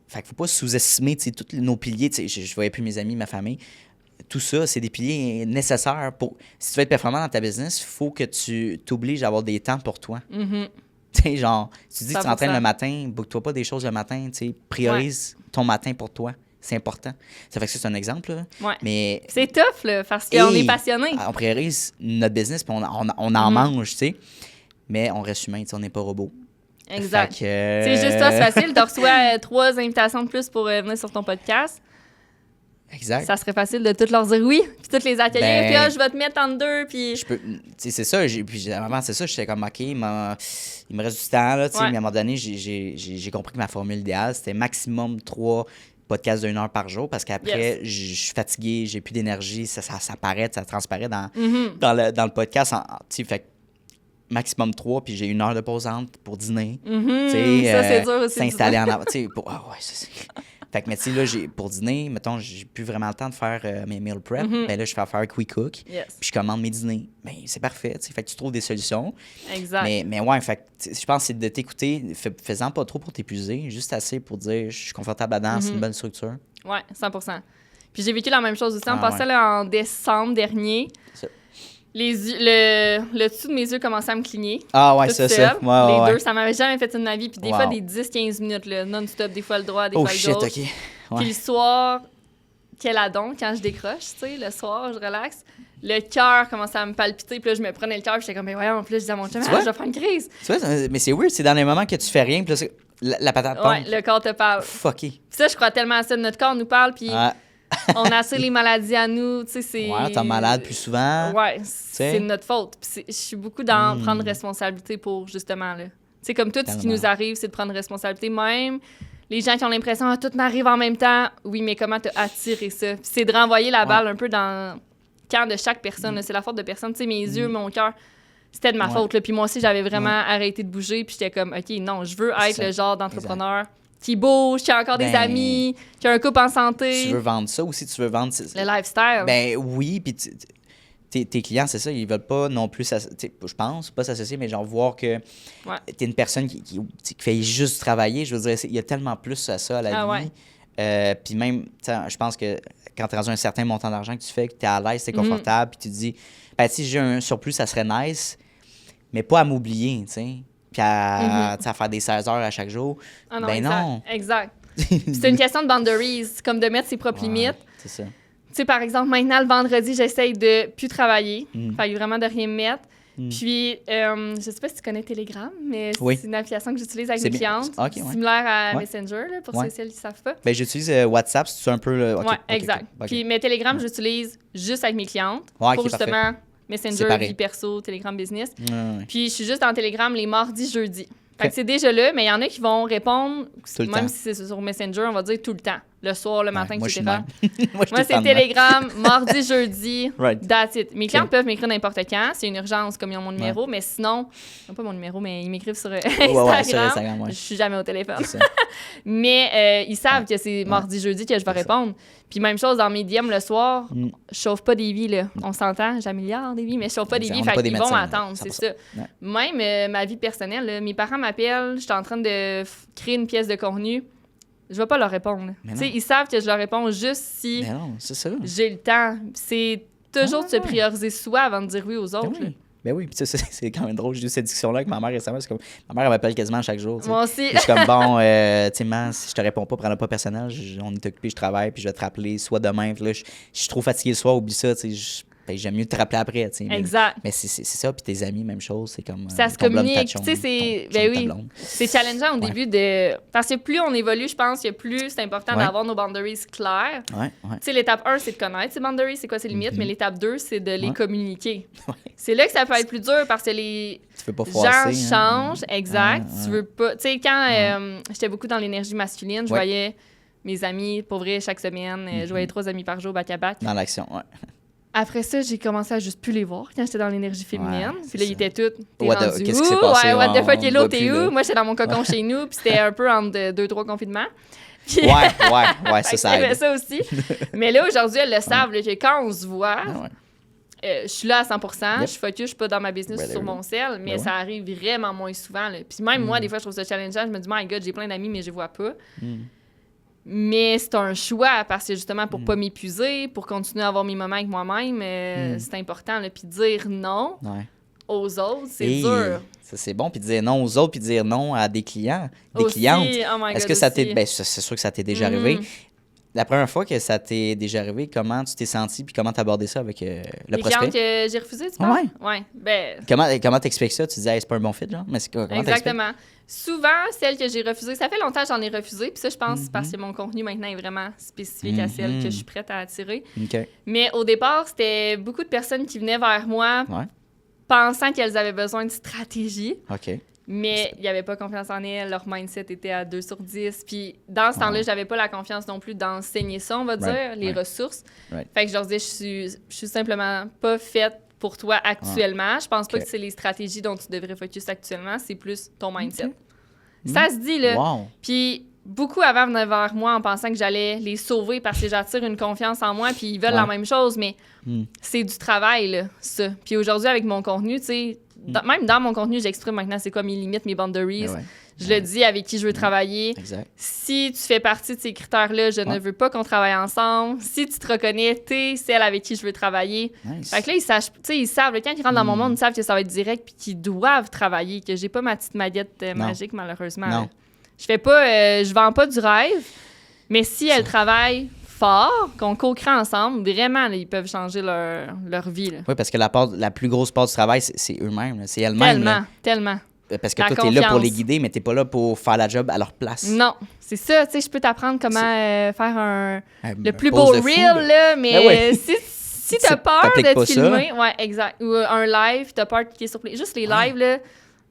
Fait qu'il faut pas sous-estimer, tu sais, tous nos piliers. Tu sais, je voyais plus mes amis, ma famille. Tout ça, c'est des piliers nécessaires pour... Si tu veux être performant dans ta business, il faut que tu t'obliges à avoir des temps pour toi. Tu sais, genre, tu dis que tu 100%. t'entraînes le matin, book-toi pas des choses le matin, tu sais, priorise ton matin pour toi. C'est important. Ça fait que ça, c'est un exemple, là. Ouais. Mais C'est tough, là, parce qu'on Hey, est passionné. on priorise notre business, puis on en mange, tu sais. Mais on reste humain, tu sais, on n'est pas robot. Exact. Fait que, C'est juste ça, c'est facile. Tu reçois 3 invitations de plus pour venir sur ton podcast. Exact. Ça serait facile de toutes leur dire oui, puis toutes les accueillir, Ben, puis je vais te mettre en 2, puis... Tu sais, c'est ça. Puis à un moment, c'est ça. J'étais comme, OK, il me reste du temps, là, tu sais. Ouais. Mais à un moment donné, j'ai compris que ma formule idéale, c'était maximum 3 podcasts d'1 heure par jour parce qu'après, je suis fatigué, j'ai plus d'énergie, ça paraît, ça transparaît dans le podcast. Tu sais, fait que maximum 3, puis j'ai 1 heure de pause entre pour dîner. Tu sais, ça, c'est dur aussi. s'installer en avant. Tu sais, ouais, ça, c'est... Fait que, mais tu sais, là, pour dîner, mettons, j'ai plus vraiment le temps de faire mes meal prep. Mais là, je fais faire Quick Cook. Yes. Puis je commande mes dîners. Ben, c'est parfait, tu sais. Fait que tu trouves des solutions. Exact. Mais ouais, fait que, je pense que c'est de t'écouter. Fais-en pas trop pour t'épuiser. Juste assez pour dire, je suis confortable là-dedans, c'est une bonne structure. Ouais, 100%. Puis j'ai vécu la même chose aussi. On Ah, passait ouais. là, en décembre dernier. Ça. Le dessous de mes yeux commençait à me cligner. Ah ouais, Toute ça. seule. Ouais, Les ouais. deux, ça m'avait jamais fait de ma vie. Puis des Wow. fois, des 10-15 minutes, là, non-stop, des fois le droit, des Oh fois le shit, gauche. OK. Puis Ouais. le soir, quel adon, quand je décroche, tu sais, le soir, je relaxe, le cœur commençait à me palpiter, puis là, je me prenais le cœur, puis j'étais comme, mais voyons, puis là, je disais à mon chum, Tu vois? je vais faire une crise. Tu vois, mais c'est weird, c'est dans les moments que tu fais rien, puis là, la patate Ouais, pompe. le corps te parle. Fucké. Puis ça, je crois tellement à ça, notre corps nous parle, puis Ouais. on a assez les maladies à nous, tu sais, c'est... Ouais, t'es malade plus souvent. Ouais, c'est de notre faute. Puis je suis beaucoup dans prendre responsabilité pour, justement, là. Tu sais, comme tout ce qui Tellement. nous arrive, c'est de prendre responsabilité. Même les gens qui ont l'impression que tout m'arrive en même temps, oui, mais comment t'as attiré ça? Puis c'est de renvoyer la balle un peu dans le camp de chaque personne. là. C'est la faute de personne. Tu sais, mes yeux, mon cœur, c'était de ma Ouais. faute. Là. Puis moi aussi, j'avais vraiment arrêté de bouger. Puis j'étais comme, OK, non, je veux être ça. le genre d'entrepreneur qui bouge, qui a encore des Ben, amis, qui a un couple en santé. Tu veux vendre ça aussi, tu veux vendre... Le lifestyle. Ben oui, puis tes clients, c'est ça, ils veulent pas non plus, je pense, pas s'associer, mais genre voir que t'es une personne qui fait juste travailler. Je veux dire, il y a tellement plus à ça à la vie. Ouais. Puis même, je pense que quand tu es rendu un certain montant d'argent que tu fais, que tu es à l'aise, tu es confortable, puis tu te dis, ben si j'ai un surplus, ça serait nice, mais pas à m'oublier, tu sais. Puis à faire des 16 heures à chaque jour. Ah non, ben exact. non. Exact. C'est une question de boundaries, comme de mettre ses propres limites. C'est ça. Tu sais, par exemple, maintenant, le vendredi, j'essaye de plus travailler. Fait que vraiment de rien me mettre. Puis, je sais pas si tu connais Telegram, mais Oui. c'est une application que j'utilise avec C'est mes bien. clientes. Ok, ouais. Similaire à Ouais. Messenger, là, pour Ouais. celles qui ne savent pas. Ben j'utilise WhatsApp, c'est un peu... Ouais, exact. Ok. Puis, mais Telegram, j'utilise juste avec mes clientes Ouais, ok, pour justement Messenger, Séparé. vie perso, Telegram business. Ouais. Puis je suis juste dans Telegram les mardis, jeudis. Fait Ok. que c'est déjà là, mais il y en a qui vont répondre, le même temps. si c'est sur Messenger, on va dire tout le temps. Le soir, le matin, Ouais, moi, je suis etc. de même. Moi, je Moi, suis c'est tout le temps de même. Telegram, mardi, jeudi, Right. that's it. Mes clients Ok. peuvent m'écrire n'importe quand, c'est une urgence comme ils ont mon numéro, mais sinon, ils n'ont pas mon numéro, mais ils m'écrivent sur Instagram. Ouais, sur Instagram, ouais. Je suis jamais au téléphone. C'est ça. Mais ils savent que c'est mardi, jeudi que je vais répondre. Puis même chose dans mes DM le soir, je chauffe pas des vies, là. On s'entend, j'améliore des vies, mais je chauffe pas des On vies, n'a fait pas des qu'ils vont médecins, m'attendre, c'est 100%. ça. Ouais. Même ma vie personnelle, là, mes parents m'appellent, je suis en train de créer une pièce de contenu, je vais pas leur répondre. Mais Tu sais, non. ils savent que je leur réponds juste si Mais non, c'est ça. j'ai le temps. C'est toujours Ah, de se ouais. prioriser soi avant de dire oui aux autres. Ben oui. Ben oui, puis ça, c'est quand même drôle. J'ai eu cette discussion-là avec ma mère récemment. Parce que ma mère, elle m'appelle quasiment chaque jour. tu sais. là. Moi aussi. Puis je suis comme, bon, tu sais, man, si je te réponds pas, prends-le pas personnel. On est occupé, je travaille, puis je vais te rappeler soit demain. Puis là, je suis trop fatigué le soir, oublie ça. Tu sais, j'aime mieux te rappeler après. Tu sais. Exact. Mais c'est ça, puis tes amis, même chose. C'est comme. Ça se ton blonde, ta communique. chum, Tu sais, c'est. ton Ben chum, ta oui. blonde. C'est challengeant au Ouais. début de. Parce que plus on évolue, je pense, que plus c'est important Ouais. d'avoir nos boundaries claires. Ouais, ouais. Tu sais, l'étape 1, c'est de connaître ses boundaries, c'est quoi ses limites, mais l'étape 2, c'est de les Ouais. communiquer. Ouais. C'est là que ça peut être plus dur parce que les Tu veux pas gens froisser. hein. changent, exact. Ouais, Tu ouais. veux pas. Tu sais, quand j'étais beaucoup dans l'énergie masculine, je Ouais. voyais mes amis, pour vrai, chaque semaine, je voyais 3 amis par jour, back-à-back. Dans l'action, ouais. Après ça, j'ai commencé à juste plus les voir quand j'étais dans l'énergie féminine. Ouais, Puis là, c'est ils étaient tous. T'es What the- rendu qu'est-ce qui s'est où? passé? Ouais, what the On fuck, hello, voit t'es plus, où? là. Moi, j'étais dans mon cocon chez nous, puis c'était un peu entre 2-3 confinements. Puis, Ouais, fait ça que aide. ça aussi. Mais là, aujourd'hui, elles le savent, là, que quand on se voit, Ah ouais. je suis là à 100%, Yep. je focus, je suis pas dans ma business Ben, sur oui. mon cell, mais Ben ça arrive vraiment moins souvent. Là. Puis même moi, des fois, je trouve ça challengeant. Je me dis, my God, j'ai plein d'amis, mais je les vois pas. Mais c'est un choix parce que justement, pour pas m'épuiser, pour continuer à avoir mes moments avec moi-même, c'est important. Là. Puis dire non Ouais. aux autres, c'est Et dur. Ça, c'est bon. Puis dire non aux autres, puis dire non à des clients, des Aussi, clientes. oh my Est-ce God, que ça aussi. t'est. Ben, c'est sûr que ça t'est déjà arrivé. La première fois que ça t'est déjà arrivé, comment tu t'es senti, puis comment t'as abordé ça avec le Les prospect? clientes que j'ai refusées, tu Ah penses? ouais? Ouais. Ben, Comment t'expliques ça? Tu disais, hey, c'est pas un bon fit, genre? Mais comment t'expliques? exactement. Souvent, celles que j'ai refusées, ça fait longtemps que j'en ai refusé, puis ça, je pense, c'est parce que mon contenu maintenant est vraiment spécifique à celles que je suis prête à attirer. OK. Mais au départ, c'était beaucoup de personnes qui venaient vers moi Ouais. pensant qu'elles avaient besoin de stratégie, OK. mais il n'y avait pas confiance en elles, leur mindset était à 2 sur 10. Puis dans ce temps-là, j'avais pas la confiance non plus d'enseigner ça, on va dire, Right, les right. ressources. Right. Fait que je leur disais, je suis simplement pas faite pour toi actuellement. Je pense pas OK. que c'est les stratégies dont tu devrais focus actuellement, c'est plus ton mindset. OK. Ça se dit, là. Wow. Puis beaucoup avant venaient vers moi en pensant que j'allais les sauver parce que j'attire une confiance en moi, puis ils veulent la Ouais. même chose, mais Mm. c'est du travail, là, ça. Puis aujourd'hui, avec mon contenu, tu sais, même dans mon contenu, j'exprime maintenant c'est quoi mes limites, mes boundaries. Ben ouais. Je le dis avec qui je veux travailler. Exact. Si tu fais partie de ces critères-là, je ne Ouais. veux pas qu'on travaille ensemble. Si tu te reconnais, t'es celle avec qui je veux travailler. Nice. Fait que là, ils savent, là, quand ils rentrent dans mon monde, ils savent que ça va être direct puis qu'ils doivent travailler, que j'ai pas ma petite maguette Non. magique, malheureusement. Non. là. Je fais pas, je vends pas du rêve, mais si elles travaillent fort, qu'on co-crée ensemble, vraiment, là, ils peuvent changer leur vie. Là. Oui, parce que la plus grosse part du travail, c'est eux-mêmes. là. C'est elles-mêmes. Tellement, là. tellement. Parce que La toi, t'es là pour confiance. les guider, mais t'es pas là pour faire la job à leur place. Non, c'est ça, tu sais, je peux t'apprendre comment faire le plus pose beau de fou, reel, là, mais Ben ouais. si t'as peur t'appliques de pas te ça. filmer, ouais, exact, ou un live, t'as peur de cliquer sur play. Juste les lives, là,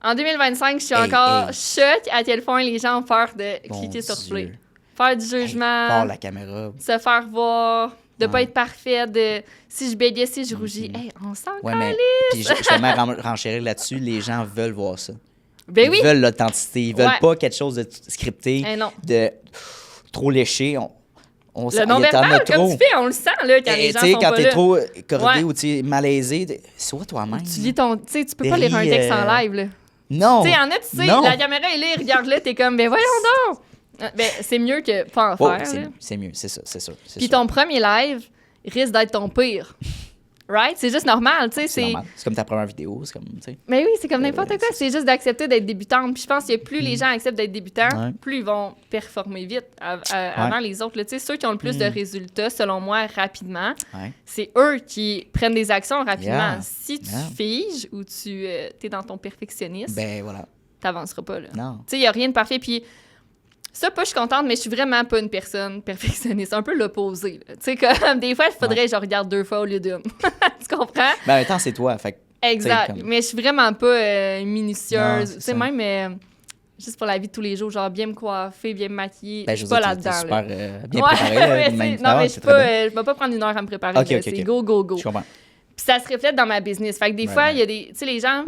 en 2025, je suis Hey, encore hey. choc à quel point les gens ont peur de Bon cliquer sur Dieu. play. Faire du jugement, Par la caméra. se faire voir, de pas Ouais. être parfait, de si je bégayais, si je rougis. Hey, on s'en Ouais, mais puis je vais même renchérir là-dessus. Les gens veulent voir ça. Ben oui! Ils veulent l'authenticité. Ils veulent Ouais. pas quelque chose de scripté, Eh non. de trop léché. On Le il y en a non-verbal, trop. comme tu fais, on le sent, là, quand les Et gens tu sais, sont quand pas t'es là. trop cordé Ouais. ou tu es malaisé, sois toi-même. Tu lis ton... Tu sais, tu peux pas lire un Ris, texte en live, là. Non! Tu sais, il y en a, tu sais, Non. la caméra est là, il regarde là, t'es comme, ben voyons donc! Ben, c'est mieux que pas en Oh, faire. là. c'est mieux, c'est ça, c'est sûr. c'est Puis sûr. ton premier live risque d'être ton pire. Right? C'est juste normal, tu sais. C'est normal. C'est comme ta première vidéo, c'est comme, tu sais. Mais oui, c'est comme n'importe quoi. C'est juste d'accepter d'être débutante. Puis je pense que plus les gens acceptent d'être débutants, Ouais. plus ils vont performer vite avant les autres. là. Tu sais, ceux qui ont le plus de résultats, selon moi, rapidement, Ouais. c'est eux qui prennent des actions rapidement. Yeah. Si tu Yeah. figes ou tu es dans ton perfectionnisme, Ben voilà. t'avanceras pas. Là. Non. Tu sais, il n'y a rien de parfait. Puis ça, pas je suis contente, mais je suis vraiment pas une personne perfectionniste. Un peu l'opposé. là. Tu sais, comme des fois, il faudrait que je regarde 2 fois au lieu d'une. Tu comprends? Mais en même temps, c'est toi. Fait que, Exact. comme- Mais je suis vraiment pas Non, minutieuse. c'est Tu sais, ça. même juste pour la vie de tous les jours, genre bien me coiffer, bien me maquiller. Ben, je suis veux pas dire, t'es là-dedans. super bien Ouais, préparé. mais même non, mais je c'est suis très bien. pas, je vais pas prendre 1 heure à me préparer. Ok, là. ok, C'est ok. go, go, go. Je comprends. Puis ça se reflète dans ma business. Fait que des Ouais, fois, ouais. il y a des... Tu sais, les gens,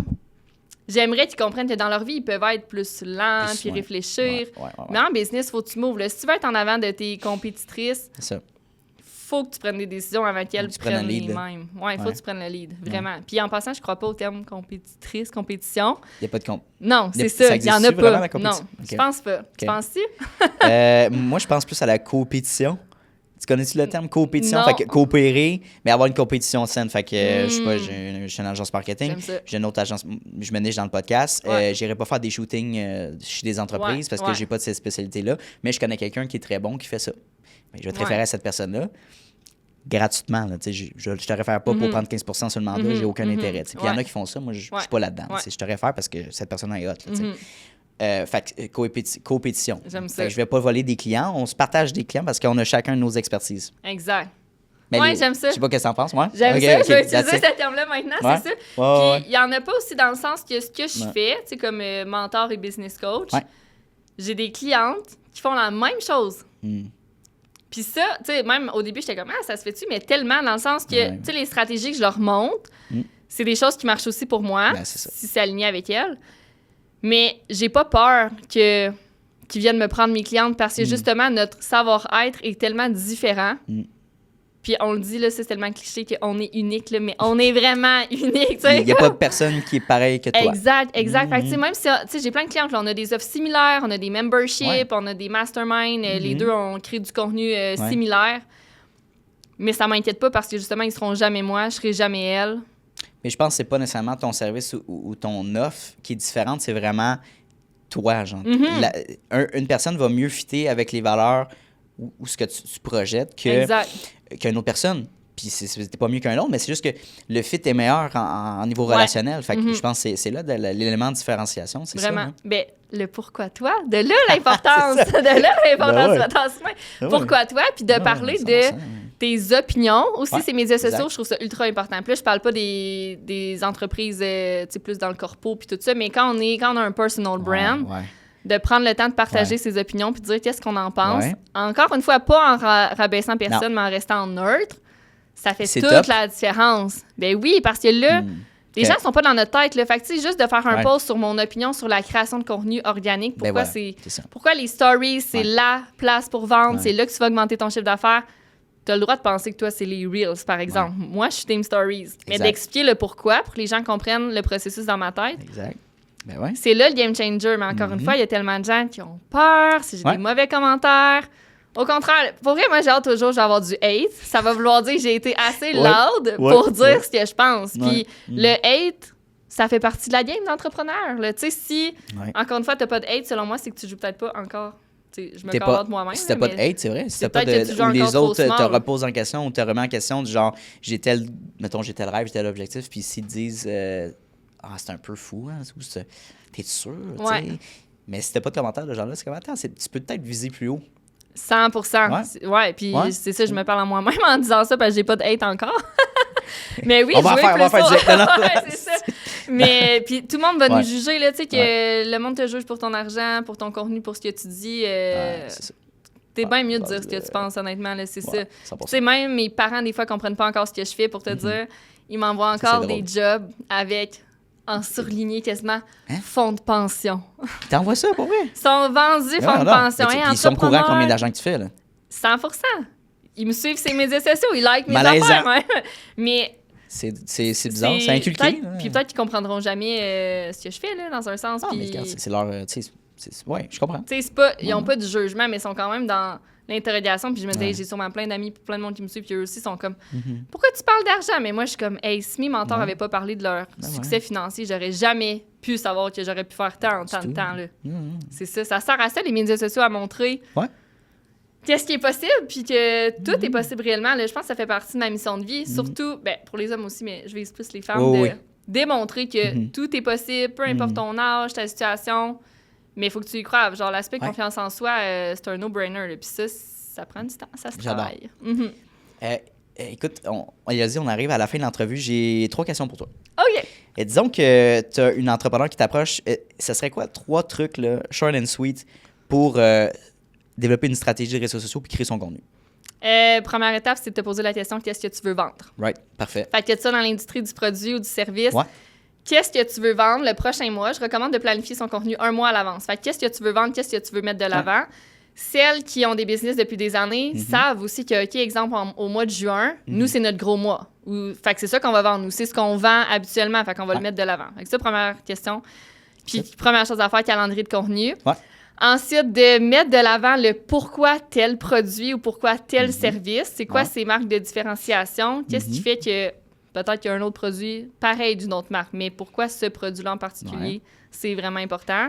j'aimerais qu'ils comprennent que dans leur vie, ils peuvent être plus lents, Plus, puis ouais. réfléchir. Ouais. Mais en business, faut que tu m'ouvres. Si tu veux être en avant de tes compétitrices, C'est ça. faut que tu prennes des décisions avant qu'elles Faut que tu prennes prennent le lead, les là. mêmes. Ouais, il faut Ouais. que tu prennes le lead, vraiment. Puis en passant, je crois pas au terme compétitrice, compétition. Il n'y a pas de compte. Non, Il y a- c'est ça, ça il y en a existe-tu vraiment, pas. la compétition? Non, Ok. je pense pas. Tu penses-tu? Moi, je pense plus à la compétition. Tu connais-tu le terme compétition? Non. Fait que coopérer, mais avoir une compétition saine. Fait que, je sais pas, Mm. je suis une agence marketing. J'aime ça. J'ai une autre agence, je me niche dans le podcast. Ouais. J'irai pas faire des shootings chez des entreprises Ouais, parce ouais. que j'ai pas de cette spécialité-là. Mais je connais quelqu'un qui est très bon qui fait ça. Mais je vais te Ouais. référer à cette personne-là gratuitement. Là, tu sais, je te réfère pas pour prendre 15% sur le mandat, j'ai aucun intérêt. tu sais. Puis il y en a Ouais. qui font ça, moi je Ouais. suis pas là-dedans. Ouais. Tu sais, je te réfère parce que cette personne-là est hot. Là, tu sais. Mhm. Fait que, compétition. J'aime ça. Fait que je vais pas voler des clients. On se partage des clients parce qu'on a chacun nos expertises. Exact. Mais Ouais, j'aime ça. Je sais pas ce que t'en penses, moi. J'aime Ok, ça, ok, je vais that's utiliser it. ce terme-là maintenant, Ouais. c'est ça. Ouais, Puis il y en a pas aussi dans le sens que ce que je Ouais. fais, tu sais, comme mentor et business coach, Ouais. j'ai des clientes qui font la même chose. Hmm. Puis ça, tu sais, même au début, j'étais comme, ah, ça se fait-tu? Mais tellement dans le sens que, Ouais. tu sais, les stratégies que je leur montre, c'est des choses qui marchent aussi pour moi, Ben, c'est ça. si c'est aligné avec elles. Mais j'ai pas peur qu'ils viennent me prendre mes clientes parce que justement, notre savoir-être est tellement différent. Puis on le dit, là, c'est tellement cliché qu'on est unique, là, mais on est vraiment unique, tu sais. Il n'y a pas de personne qui est pareille que toi. Exact. Fait que, tu sais, même si, tu sais, j'ai plein de clients, là, on a des offres similaires, on a des memberships, Ouais. on a des masterminds, les deux, on crée du contenu similaire. Mais ça m'inquiète pas parce que, justement, ils seront jamais moi, je serai jamais elle. Mais je pense que c'est pas nécessairement ton service ou ton offre qui est différente, c'est vraiment toi, genre. Une personne va mieux fitter avec les valeurs ou ce que tu projettes Exact. qu'une autre personne. Puis c'était pas mieux qu'un autre, mais c'est juste que le fit est meilleur en niveau Ouais. relationnel. Fait que je pense que c'est là l'élément de différenciation, c'est ça. Vraiment. hein? Ben, le pourquoi toi, de là l'importance. C'est ça. De là l'importance Ben ouais. de votre enseignement. Ben ouais. Pourquoi toi, puis de Ouais, parler 100%, de ouais. tes opinions. Aussi, Ouais, ces médias sociaux, exact. je trouve ça ultra important. Puis là, je parle pas des entreprises, tu sais, plus dans le corpo puis tout ça, mais quand on a un personal brand, Ouais. de prendre le temps de partager Ouais. ses opinions puis de dire qu'est-ce qu'on en pense. Ouais. Encore une fois, pas en rabaissant personne, mais en restant neutre. Ça fait C'est toute top. la différence. Ben oui, parce que là, les Ok. gens sont pas dans notre tête. Là. Fait que, tu sais, juste de faire un Ouais. post sur mon opinion sur la création de contenu organique, Ben pourquoi voilà, c'est ça. pourquoi les stories, c'est Ouais. la place pour vendre, Ouais. c'est là que tu vas augmenter ton chiffre d'affaires. Tu as le droit de penser que toi, c'est les Reels, par exemple. Moi, je suis Team Stories. Mais Exact. d'expliquer le pourquoi pour que les gens comprennent le processus dans ma tête, Exact. Ben ouais. c'est là le game changer. Mais encore une fois, il y a tellement de gens qui ont peur, si j'ai Ouais. des mauvais commentaires. Au contraire, pour vrai, moi, j'ai hâte toujours d'avoir du hate. Ça va vouloir dire que j'ai été assez Ouais. loud Ouais. pour dire Ouais. ce que je pense. Puis Ouais. le hate, ça fait partie de la game d'entrepreneur. là. Tu sais, si, Ouais. encore une fois, t'as pas de hate, selon moi, c'est que tu joues peut-être pas encore. Tu sais, je me T'es carotte moi-même. Si t'as là, pas de mais hate, c'est vrai. Si c'est t'as pas peut-être que tu de. joues Ou les encore trop autres te small. reposent en question ou te remettent en question du genre, j'ai tel rêve, j'ai tel objectif, puis s'ils te disent, c'est un peu fou, hein, ou t'es sûr, tu Ouais. sais. Mais si t'as pas de commentaire de genre là, c'est comme, attends, tu peux peut-être viser plus haut. 100%. Ouais. Ouais, puis Ouais. c'est ça, je me parle à moi-même en disant ça parce que j'ai pas de hate encore. Mais oui, On va en jouer faire, on va en plus faire haut. direct. Non, non. Ouais, c'est ça. Mais puis tout le monde va Ouais. nous juger, là, tu sais, que le monde te juge pour ton argent, pour ton contenu, pour ce que tu dis. Ouais, c'est ça. T'es bien mieux de base dire ce que de- tu penses, honnêtement, là, c'est Ouais, ça. 100%. Tu sais, même mes parents, des fois, comprennent pas encore ce que je fais pour te dire. Ils m'envoient Ça, encore c'est des drôle. jobs avec, en surligné quasiment, Hein? fonds de pension. T'envoies ça pour vrai? Ils sont vendus fonds de Non, non. pension. Mais Hey, ils sont au courant entrepreneur, combien d'argent que tu fais, là. 100%. Ils me suivent sur les médias sociaux, ils likent mes Malaisant. affaires. Ouais. Mais C'est bizarre, c'est inculqué. peut-être- là. Puis peut-être qu'ils comprendront jamais ce que je fais, là, dans un sens. Ah, mais puis, regarde, c'est leur. Tu sais, ouais, je comprends. tu sais, c'est pas, ils n'ont pas du jugement, mais ils sont quand même dans l'interrogation. Puis je me dis, Ouais. hey, j'ai sûrement plein d'amis, plein de monde qui me suivent, puis eux aussi sont comme, pourquoi tu parles d'argent? Mais moi, je suis comme, hey, si mes mentors Ouais. n'avaient pas parlé de leur Ben succès financier, j'aurais jamais pu savoir que j'aurais pu faire tant en tant de tout. temps. Là. Mhm. C'est ça. Ça sert à ça, les médias sociaux, à montrer Ouais. qu'est-ce qui est possible, puis que tout est possible réellement. Là, je pense que ça fait partie de ma mission de vie. Surtout, ben, pour les hommes aussi, mais je vise plus les femmes, Oh, de oui. démontrer que Mhm. tout est possible, peu importe ton âge, ta situation. Mais il faut que tu y croives. Genre, l'aspect Ouais. confiance en soi, c'est un no-brainer. là. Puis ça prend du temps, ça se J'adore. travaille. Mhm. écoute, on arrive à la fin de l'entrevue. J'ai 3 questions pour toi. OK. Et disons que tu as une entrepreneur qui t'approche. Ça serait quoi 3 trucs, là, short and sweet, pour développer une stratégie de réseaux sociaux puis créer son contenu? Première étape, c'est de te poser la question qu'est-ce que tu veux vendre? Right, parfait. Fait que tu ça dans l'industrie du produit ou du service. Ouais. Qu'est-ce que tu veux vendre le prochain mois? Je recommande de planifier son contenu 1 mois à l'avance. Fait que qu'est-ce que tu veux vendre? Qu'est-ce que tu veux mettre de l'avant? Celles qui ont des business depuis des années savent aussi que, OK, exemple, au mois de juin, nous, c'est notre gros mois. Fait que c'est ça qu'on va vendre. Nous, c'est ce qu'on vend habituellement. Fait qu'on va le mettre de l'avant. Fait que ça, première question. Puis, première chose à faire, calendrier de contenu. Ouais. Ensuite, de mettre de l'avant le pourquoi tel produit ou pourquoi tel service. C'est quoi ces marques de différenciation? Qu'est-ce qui fait que peut-être qu'il y a un autre produit pareil d'une autre marque, mais pourquoi ce produit-là en particulier? C'est vraiment important.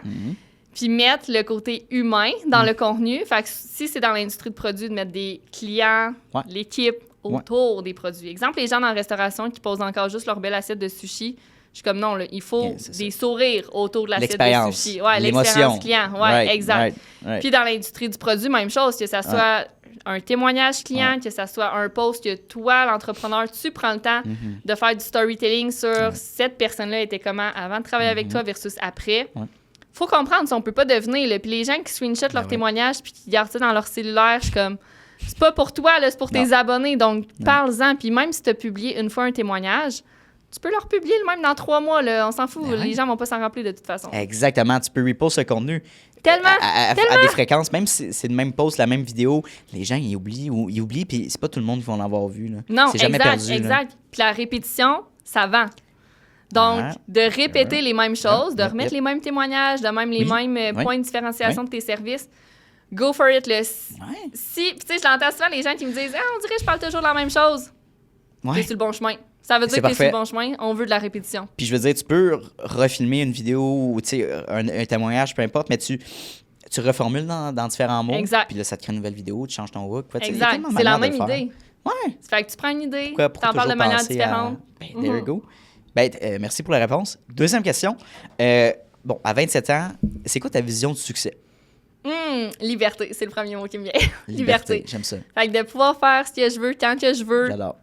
Puis mettre le côté humain dans le contenu. Fait que si c'est dans l'industrie de produits, de mettre des clients, l'équipe autour des produits. Exemple, les gens dans la restauration qui posent encore juste leur belle assiette de sushi. Je suis comme non, là, il faut des sourires autour de l'assiette de sushi. Ouais, l'expérience client. Ouais, exact. Right. Puis dans l'industrie du produit, même chose, que ça soit un témoignage client, que ça soit un post que toi, l'entrepreneur, tu prends le temps de faire du storytelling sur cette personne-là était comment avant de travailler avec toi versus après. Faut comprendre, on peut pas devenir. Là. Puis les gens qui screenshotent leurs témoignages puis qui gardent ça dans leur cellulaire, je suis comme, c'est pas pour toi, là, c'est pour tes abonnés. Donc, parle-en. Puis même si tu as publié une fois un témoignage, tu peux le republier le même dans 3 mois. Là. On s'en fout. Les gens vont pas s'en rappeler de toute façon. Exactement. Tu peux repost ce contenu. Tellement! À des fréquences, même si c'est le même post, la même vidéo, les gens, ils oublient, puis c'est pas tout le monde qui va l'avoir vu. Là. Non, c'est jamais perdu. Exact. Puis la répétition, ça vend. Donc, de répéter les mêmes choses, de remettre les mêmes témoignages, de même les mêmes points de différenciation de tes services, go for it. Là. Si, tu sais, je l'entends souvent, les gens qui me disent on dirait que je parle toujours de la même chose. T'es sur le bon chemin. Ça veut dire que t'es sur le bon chemin. On veut de la répétition. Puis je veux dire, tu peux refilmer une vidéo ou un témoignage, peu importe, mais tu reformules dans différents mots. Exact. Puis là, ça te crée une nouvelle vidéo, tu changes ton hook. Exact. C'est la même idée. Ouais. Ça fait que tu prends une idée, t'en parles de manière différente. There you go. Ben, merci pour la réponse. Deuxième question. Bon, à 27 ans, c'est quoi ta vision du succès? Liberté, c'est le premier mot qui me vient. Liberté. J'aime ça. Fait que de pouvoir faire ce que je veux, quand que je veux. J'adore.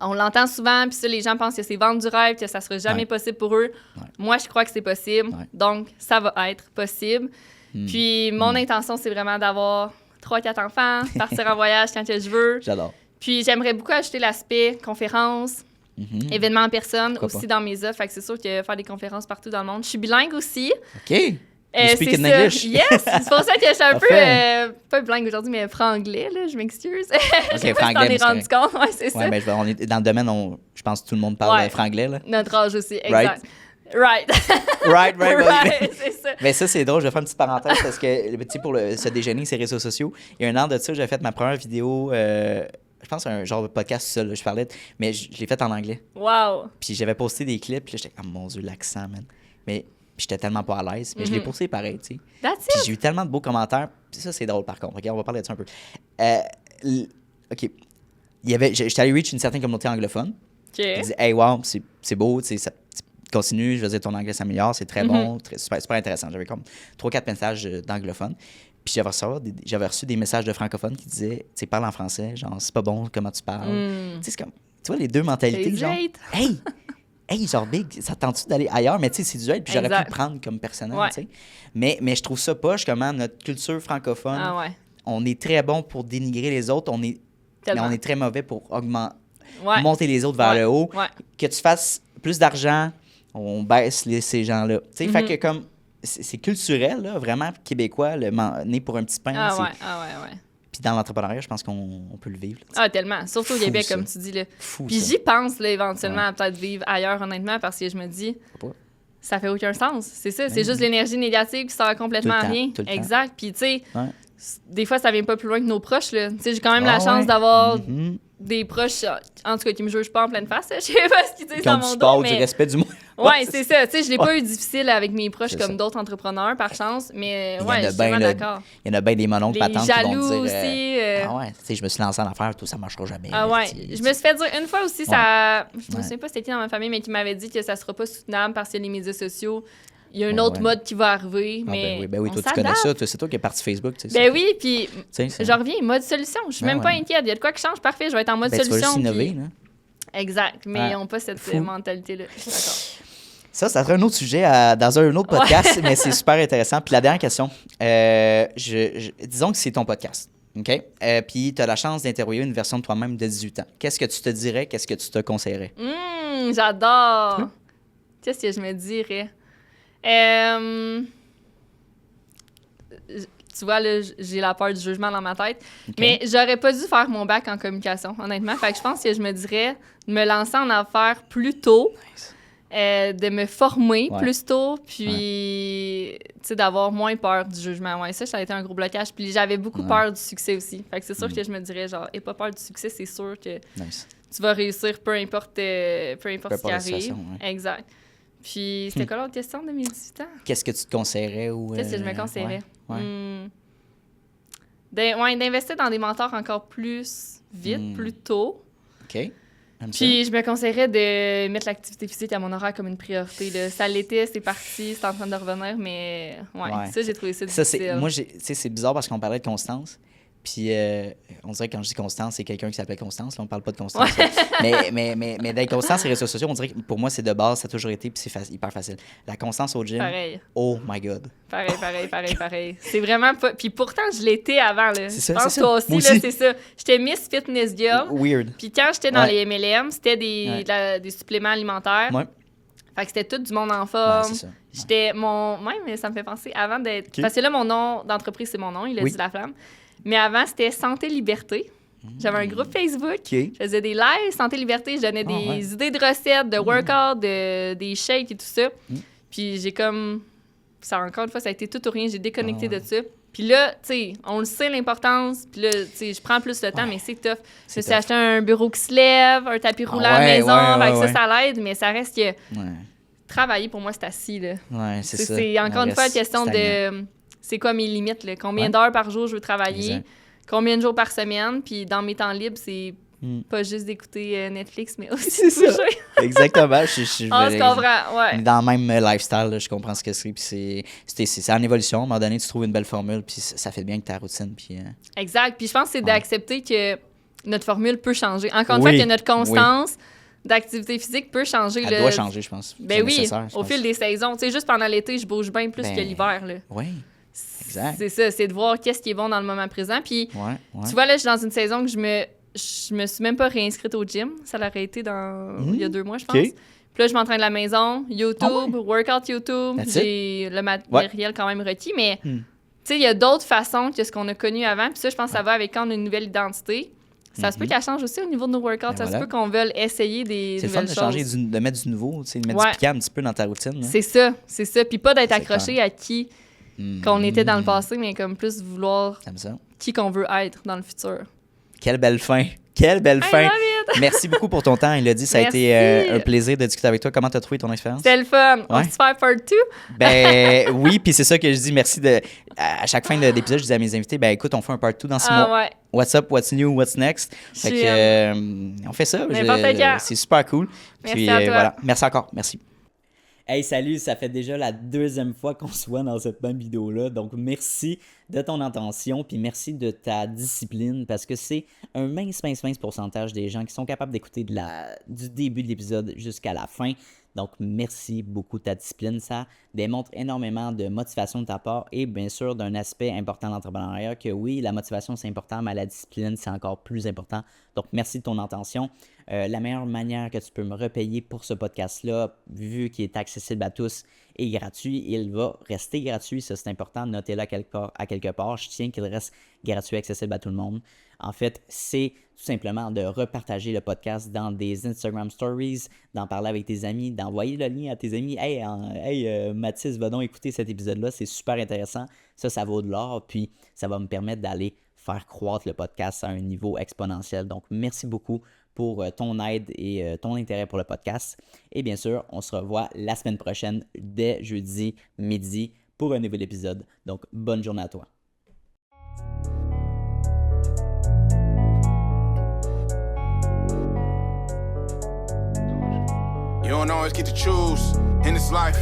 On l'entend souvent, puis ça, les gens pensent que c'est vendre du rêve, que ça sera jamais possible pour eux. Moi, je crois que c'est possible. Donc, ça va être possible. Puis, mon intention, c'est vraiment d'avoir 3-4 enfants, partir en voyage quand que je veux. J'adore. Puis, j'aimerais beaucoup ajouter l'aspect conférence, événements en personne, Pourquoi aussi dans mes offres. Fait que c'est sûr que faire des conférences partout dans le monde. Je suis bilingue aussi. OK. You speak in ça. English? Yes! C'est pour ça que je suis un peu, pas bilingue aujourd'hui, mais franglais, là, je m'excuse. Je sais pas si t'en es rendu compte. Ouais, c'est ça. Ouais, mais on est dans le domaine, je pense que tout le monde parle franglais, là. Notre âge aussi, exact. Right, c'est ça. Mais ça, c'est drôle. Je vais faire une petite parenthèse parce que, tu sais, pour ce déjeuner, ces réseaux sociaux, il y a un an de ça, j'ai fait ma première vidéo, je pense un genre de podcast seul, je parlais, mais je l'ai fait en anglais. Wow! Puis j'avais posté des clips, puis là, j'étais comme, mon Dieu, l'accent, man. Mais j'étais tellement pas à l'aise, mais je l'ai posté pareil, tu sais. That's Puis it! j'ai eu tellement de beaux commentaires, puis ça, c'est drôle par contre. OK, on va parler de ça un peu. OK. J'étais allé reach une certaine communauté anglophone. OK. Ils disaient, hey, wow, c'est beau, tu sais, ça continue, je veux dire, ton anglais s'améliore, c'est très bon, super intéressant. J'avais comme 3-4 messages d'anglophones. Puis j'avais reçu des messages de francophones qui disaient, tu sais, parle en français, genre, c'est pas bon comment tu parles. Tu sais, c'est comme, tu vois, les deux mentalités, Les genre, hate. hey, genre, big, ça tente-tu d'aller ailleurs? Mais tu sais, c'est du hate, puis j'aurais pu Exact. le prendre comme personnel, Ouais. tu sais. Mais je trouve ça poche, comment notre culture francophone, Ah ouais. on est très bon pour dénigrer les autres, mais Tellement. on est très mauvais pour Ouais. monter les autres vers le haut. Ouais. Que tu fasses plus d'argent, on baisse ces gens-là. Tu sais, fait que comme, c'est culturel, là, vraiment québécois, né pour un petit pain. Ah c'est- ouais. Puis dans l'entrepreneuriat, je pense qu'on peut le vivre. là, tu sais. Ah, tellement. Surtout au Fou, Québec, ça. comme tu dis. Là. Fou, Puis ça. j'y pense, là, éventuellement, à peut-être vivre ailleurs, honnêtement, parce que je me dis, Pourquoi? ça fait aucun sens. C'est ça. C'est juste l'énergie négative qui sert complètement Tout le à temps, rien. tout le temps. Exact. Puis, tu sais, Ouais. des fois, ça vient pas plus loin que nos proches. Là. Tu sais, j'ai quand même la Ah chance ouais. d'avoir Mhm. des proches, en tout cas, qui me jugent pas en pleine face. Je sais pas ce qu'ils disent Qui ont dans du mon support, dos, du mais... respect du monde. Ouais, c'est ça. Tu sais, je l'ai Ouais. pas eu difficile avec mes proches C'est comme ça. d'autres entrepreneurs, par chance, mais Il y en ouais, a je suis bien, vraiment là, d'accord. Il y en a bien des mononcles Les patentes qui vont jaloux dire... aussi. Ah ouais, tu sais, je me suis lancé en affaires, tout ça marchera jamais. Ah ouais, je me suis fait dire une fois aussi, ça... Je me Ouais. souviens pas c'était qui dans ma famille, mais qui m'avait dit que ça sera pas soutenable parce que les médias sociaux, il y a un Ouais, autre ouais. mode qui va arriver, Ah, mais ben oui, on toi, tu connais s'adapte. ça. C'est toi qui es parti Facebook. Tu sais, Ben oui, puis c'est- je reviens, mode solution. Je suis Ben même pas ouais. inquiète. Il y a de quoi qui change, parfait, je vais être en mode Ben, tu vas solution. juste innover, puis- là. Exact, mais Ouais. ils n'ont pas cette Fou. mentalité-là. Je suis d'accord. Ça sera un autre sujet dans un autre podcast, mais c'est super intéressant. Puis la dernière question, disons que c'est ton podcast, OK? Puis tu as la chance d'interviewer une version de toi-même de 18 ans. Qu'est-ce que tu te dirais? Qu'est-ce que tu te conseillerais? J'adore. Qu'est-ce que je me dirais? Tu vois, là, j'ai la peur du jugement dans ma tête. OK. Mais j'aurais pas dû faire mon bac en communication, honnêtement. Fait que je pense que je me dirais de me lancer en affaires plus tôt, de me former Ouais. plus tôt, puis tu sais, d'avoir moins peur du jugement. Ouais, ça a été un gros blocage. Puis j'avais beaucoup Ouais. peur du succès aussi. Fait que c'est sûr que je me dirais, genre, aie pas peur du succès, c'est sûr que Nice. tu vas réussir peu importe ce qui importe la arrive. situation, ouais. Exact. Puis, c'était quoi l'autre question de mes 18 ans? Qu'est-ce que tu te conseillerais? Ou, Qu'est-ce que je me conseillerais? Ouais. D'investir dans des mentors encore plus vite, plus tôt. OK. J'aime ça. Puis, je me conseillerais de mettre l'activité physique à mon horaire comme une priorité. Là. Ça l'était, c'est parti, c'est en train de revenir, mais ouais. Ça, j'ai trouvé ça Ça, difficile. moi, tu sais, c'est bizarre parce qu'on parlait de Constance. Puis, on dirait que quand je dis Constance, c'est quelqu'un qui s'appelle Constance. Là, on parle pas de Constance. mais d'être Constance sur les réseaux sociaux, on dirait que pour moi, c'est de base, ça a toujours été, puis c'est hyper facile. La constance au gym, Pareil. oh my God. Pareil. C'est vraiment pas... Puis pourtant, je l'étais avant, là. C'est ça, Je pense c'est que toi ça. aussi, Moi là, aussi. c'est ça. J'étais Miss Fitness Girl. Weird. Puis quand j'étais dans Ouais. les MLM, c'était des suppléments alimentaires. Ouais. Fait que c'était tout du monde en Ouais, forme. c'est ça. J'étais Même, ça me fait penser, avant d'être... Ok. Parce que là, mon nom d'entreprise, c'est mon nom, il a Oui. dit La Flamme. Mais avant, c'était Santé Liberté. J'avais un groupe Facebook. OK. Je faisais des lives Santé Liberté. Je donnais des ouais. idées de recettes, de workouts, des shakes et tout ça. Puis j'ai comme... Ça, encore une fois, ça a été tout ou rien. J'ai déconnecté de ça. Puis là, tu sais, on le sait l'importance. Puis là, tu sais, je prends plus de temps, mais c'est tough. Je me suis acheté un bureau qui se lève, un tapis roulant à la ouais, maison. ouais, Fait que ouais. ça l'aide, mais ça reste que... Ouais. Travailler, pour moi, c'est assis, là. Ouais, c'est ça. C'est encore On une fois une reste question stagnant. de... C'est quoi mes limites, là? Combien Ouais. d'heures par jour je veux travailler? Exact. Combien de jours par semaine? Puis dans mes temps libres, c'est pas juste d'écouter Netflix, mais aussi C'est de ça. bouger. Exactement. On se comprend, ouais. Dans le même lifestyle, là, je comprends ce que c'est. Puis c'est en évolution. À un moment donné, tu trouves une belle formule, puis ça fait bien avec ta routine. Puis, Exact. Puis je pense que c'est d'accepter que notre formule peut changer. Encore une Oui. fois, que notre constance d'activité physique peut changer. elle là. doit changer, je pense. Ben C'est oui, nécessaire, je au pense. fil des saisons. Tu sais, juste pendant l'été, je bouge bien plus Ben, que l'hiver, là. Oui, exact. C'est ça, c'est de voir qu'est-ce qui est bon dans le moment présent. Puis, Ouais. tu vois, là, je suis dans une saison que je me suis même pas réinscrite au gym. Ça l'aurait été il y a 2 mois, je pense. OK. Puis là, je m'entraîne à la maison, YouTube, Ah ouais? workout YouTube. That's J'ai le matériel quand même requis, mais Hmm. tu sais, il y a d'autres façons que ce qu'on a connu avant. Puis ça, je pense que ça va avec quand on a une nouvelle identité. Ça se peut qu'elle change aussi au niveau de nos workouts. Ben ça voilà. se peut qu'on veuille essayer des C'est le fun nouvelles de changer, choses. de mettre du nouveau, tu sais, de mettre Ouais. du piquant un petit peu dans ta routine. là. C'est ça. Puis pas d'être C'est accroché à qui qu'on était dans le passé, mais comme plus vouloir Comme ça. qui qu'on veut être dans le futur. Quelle belle fin. Quelle belle fin. love it! Merci beaucoup pour ton temps, Elodie. Ça a Merci. été un plaisir de discuter avec toi. Comment tu as trouvé ton expérience? C'était le fun. On Ouais. se fait part 2? Ben oui, puis c'est ça que je dis. Merci de. À chaque fin d'épisode, je dis à mes invités, ben écoute, on fait un part 2 dans 6 mois. Ouais. What's up, what's new, what's next? Fait que, J'aime. on fait ça. N'importe quand. C'est super cool. Merci Puis à toi. voilà. Merci encore. Merci. Hey, salut, ça fait déjà la 2e fois qu'on se voit dans cette même vidéo-là. Donc, merci de ton attention, puis merci de ta discipline, parce que c'est un mince pourcentage des gens qui sont capables d'écouter du début de l'épisode jusqu'à la fin. Donc, merci beaucoup de ta discipline. Ça démontre énormément de motivation de ta part et bien sûr d'un aspect important de l'entrepreneuriat que oui, la motivation c'est important, mais la discipline c'est encore plus important. Donc, merci de ton attention. La meilleure manière que tu peux me repayer pour ce podcast-là, vu qu'il est accessible à tous et gratuit, il va rester gratuit. Ça, c'est important. Notez-le à quelque part. Je tiens qu'il reste gratuit, accessible à tout le monde. En fait, c'est tout simplement de repartager le podcast dans des Instagram Stories, d'en parler avec tes amis, d'envoyer le lien à tes amis. Hey, Mathis, va donc écouter cet épisode-là. C'est super intéressant. Ça vaut de l'or. Puis, ça va me permettre d'aller faire croître le podcast à un niveau exponentiel. Donc, merci beaucoup pour ton aide et ton intérêt pour le podcast. Et bien sûr, on se revoit la semaine prochaine dès jeudi midi pour un nouvel épisode. Donc, bonne journée à toi. You don't always get to choose in this life.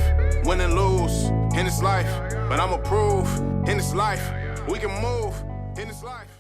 win and lose in this life. But I'ma prove in this life we can move in this life.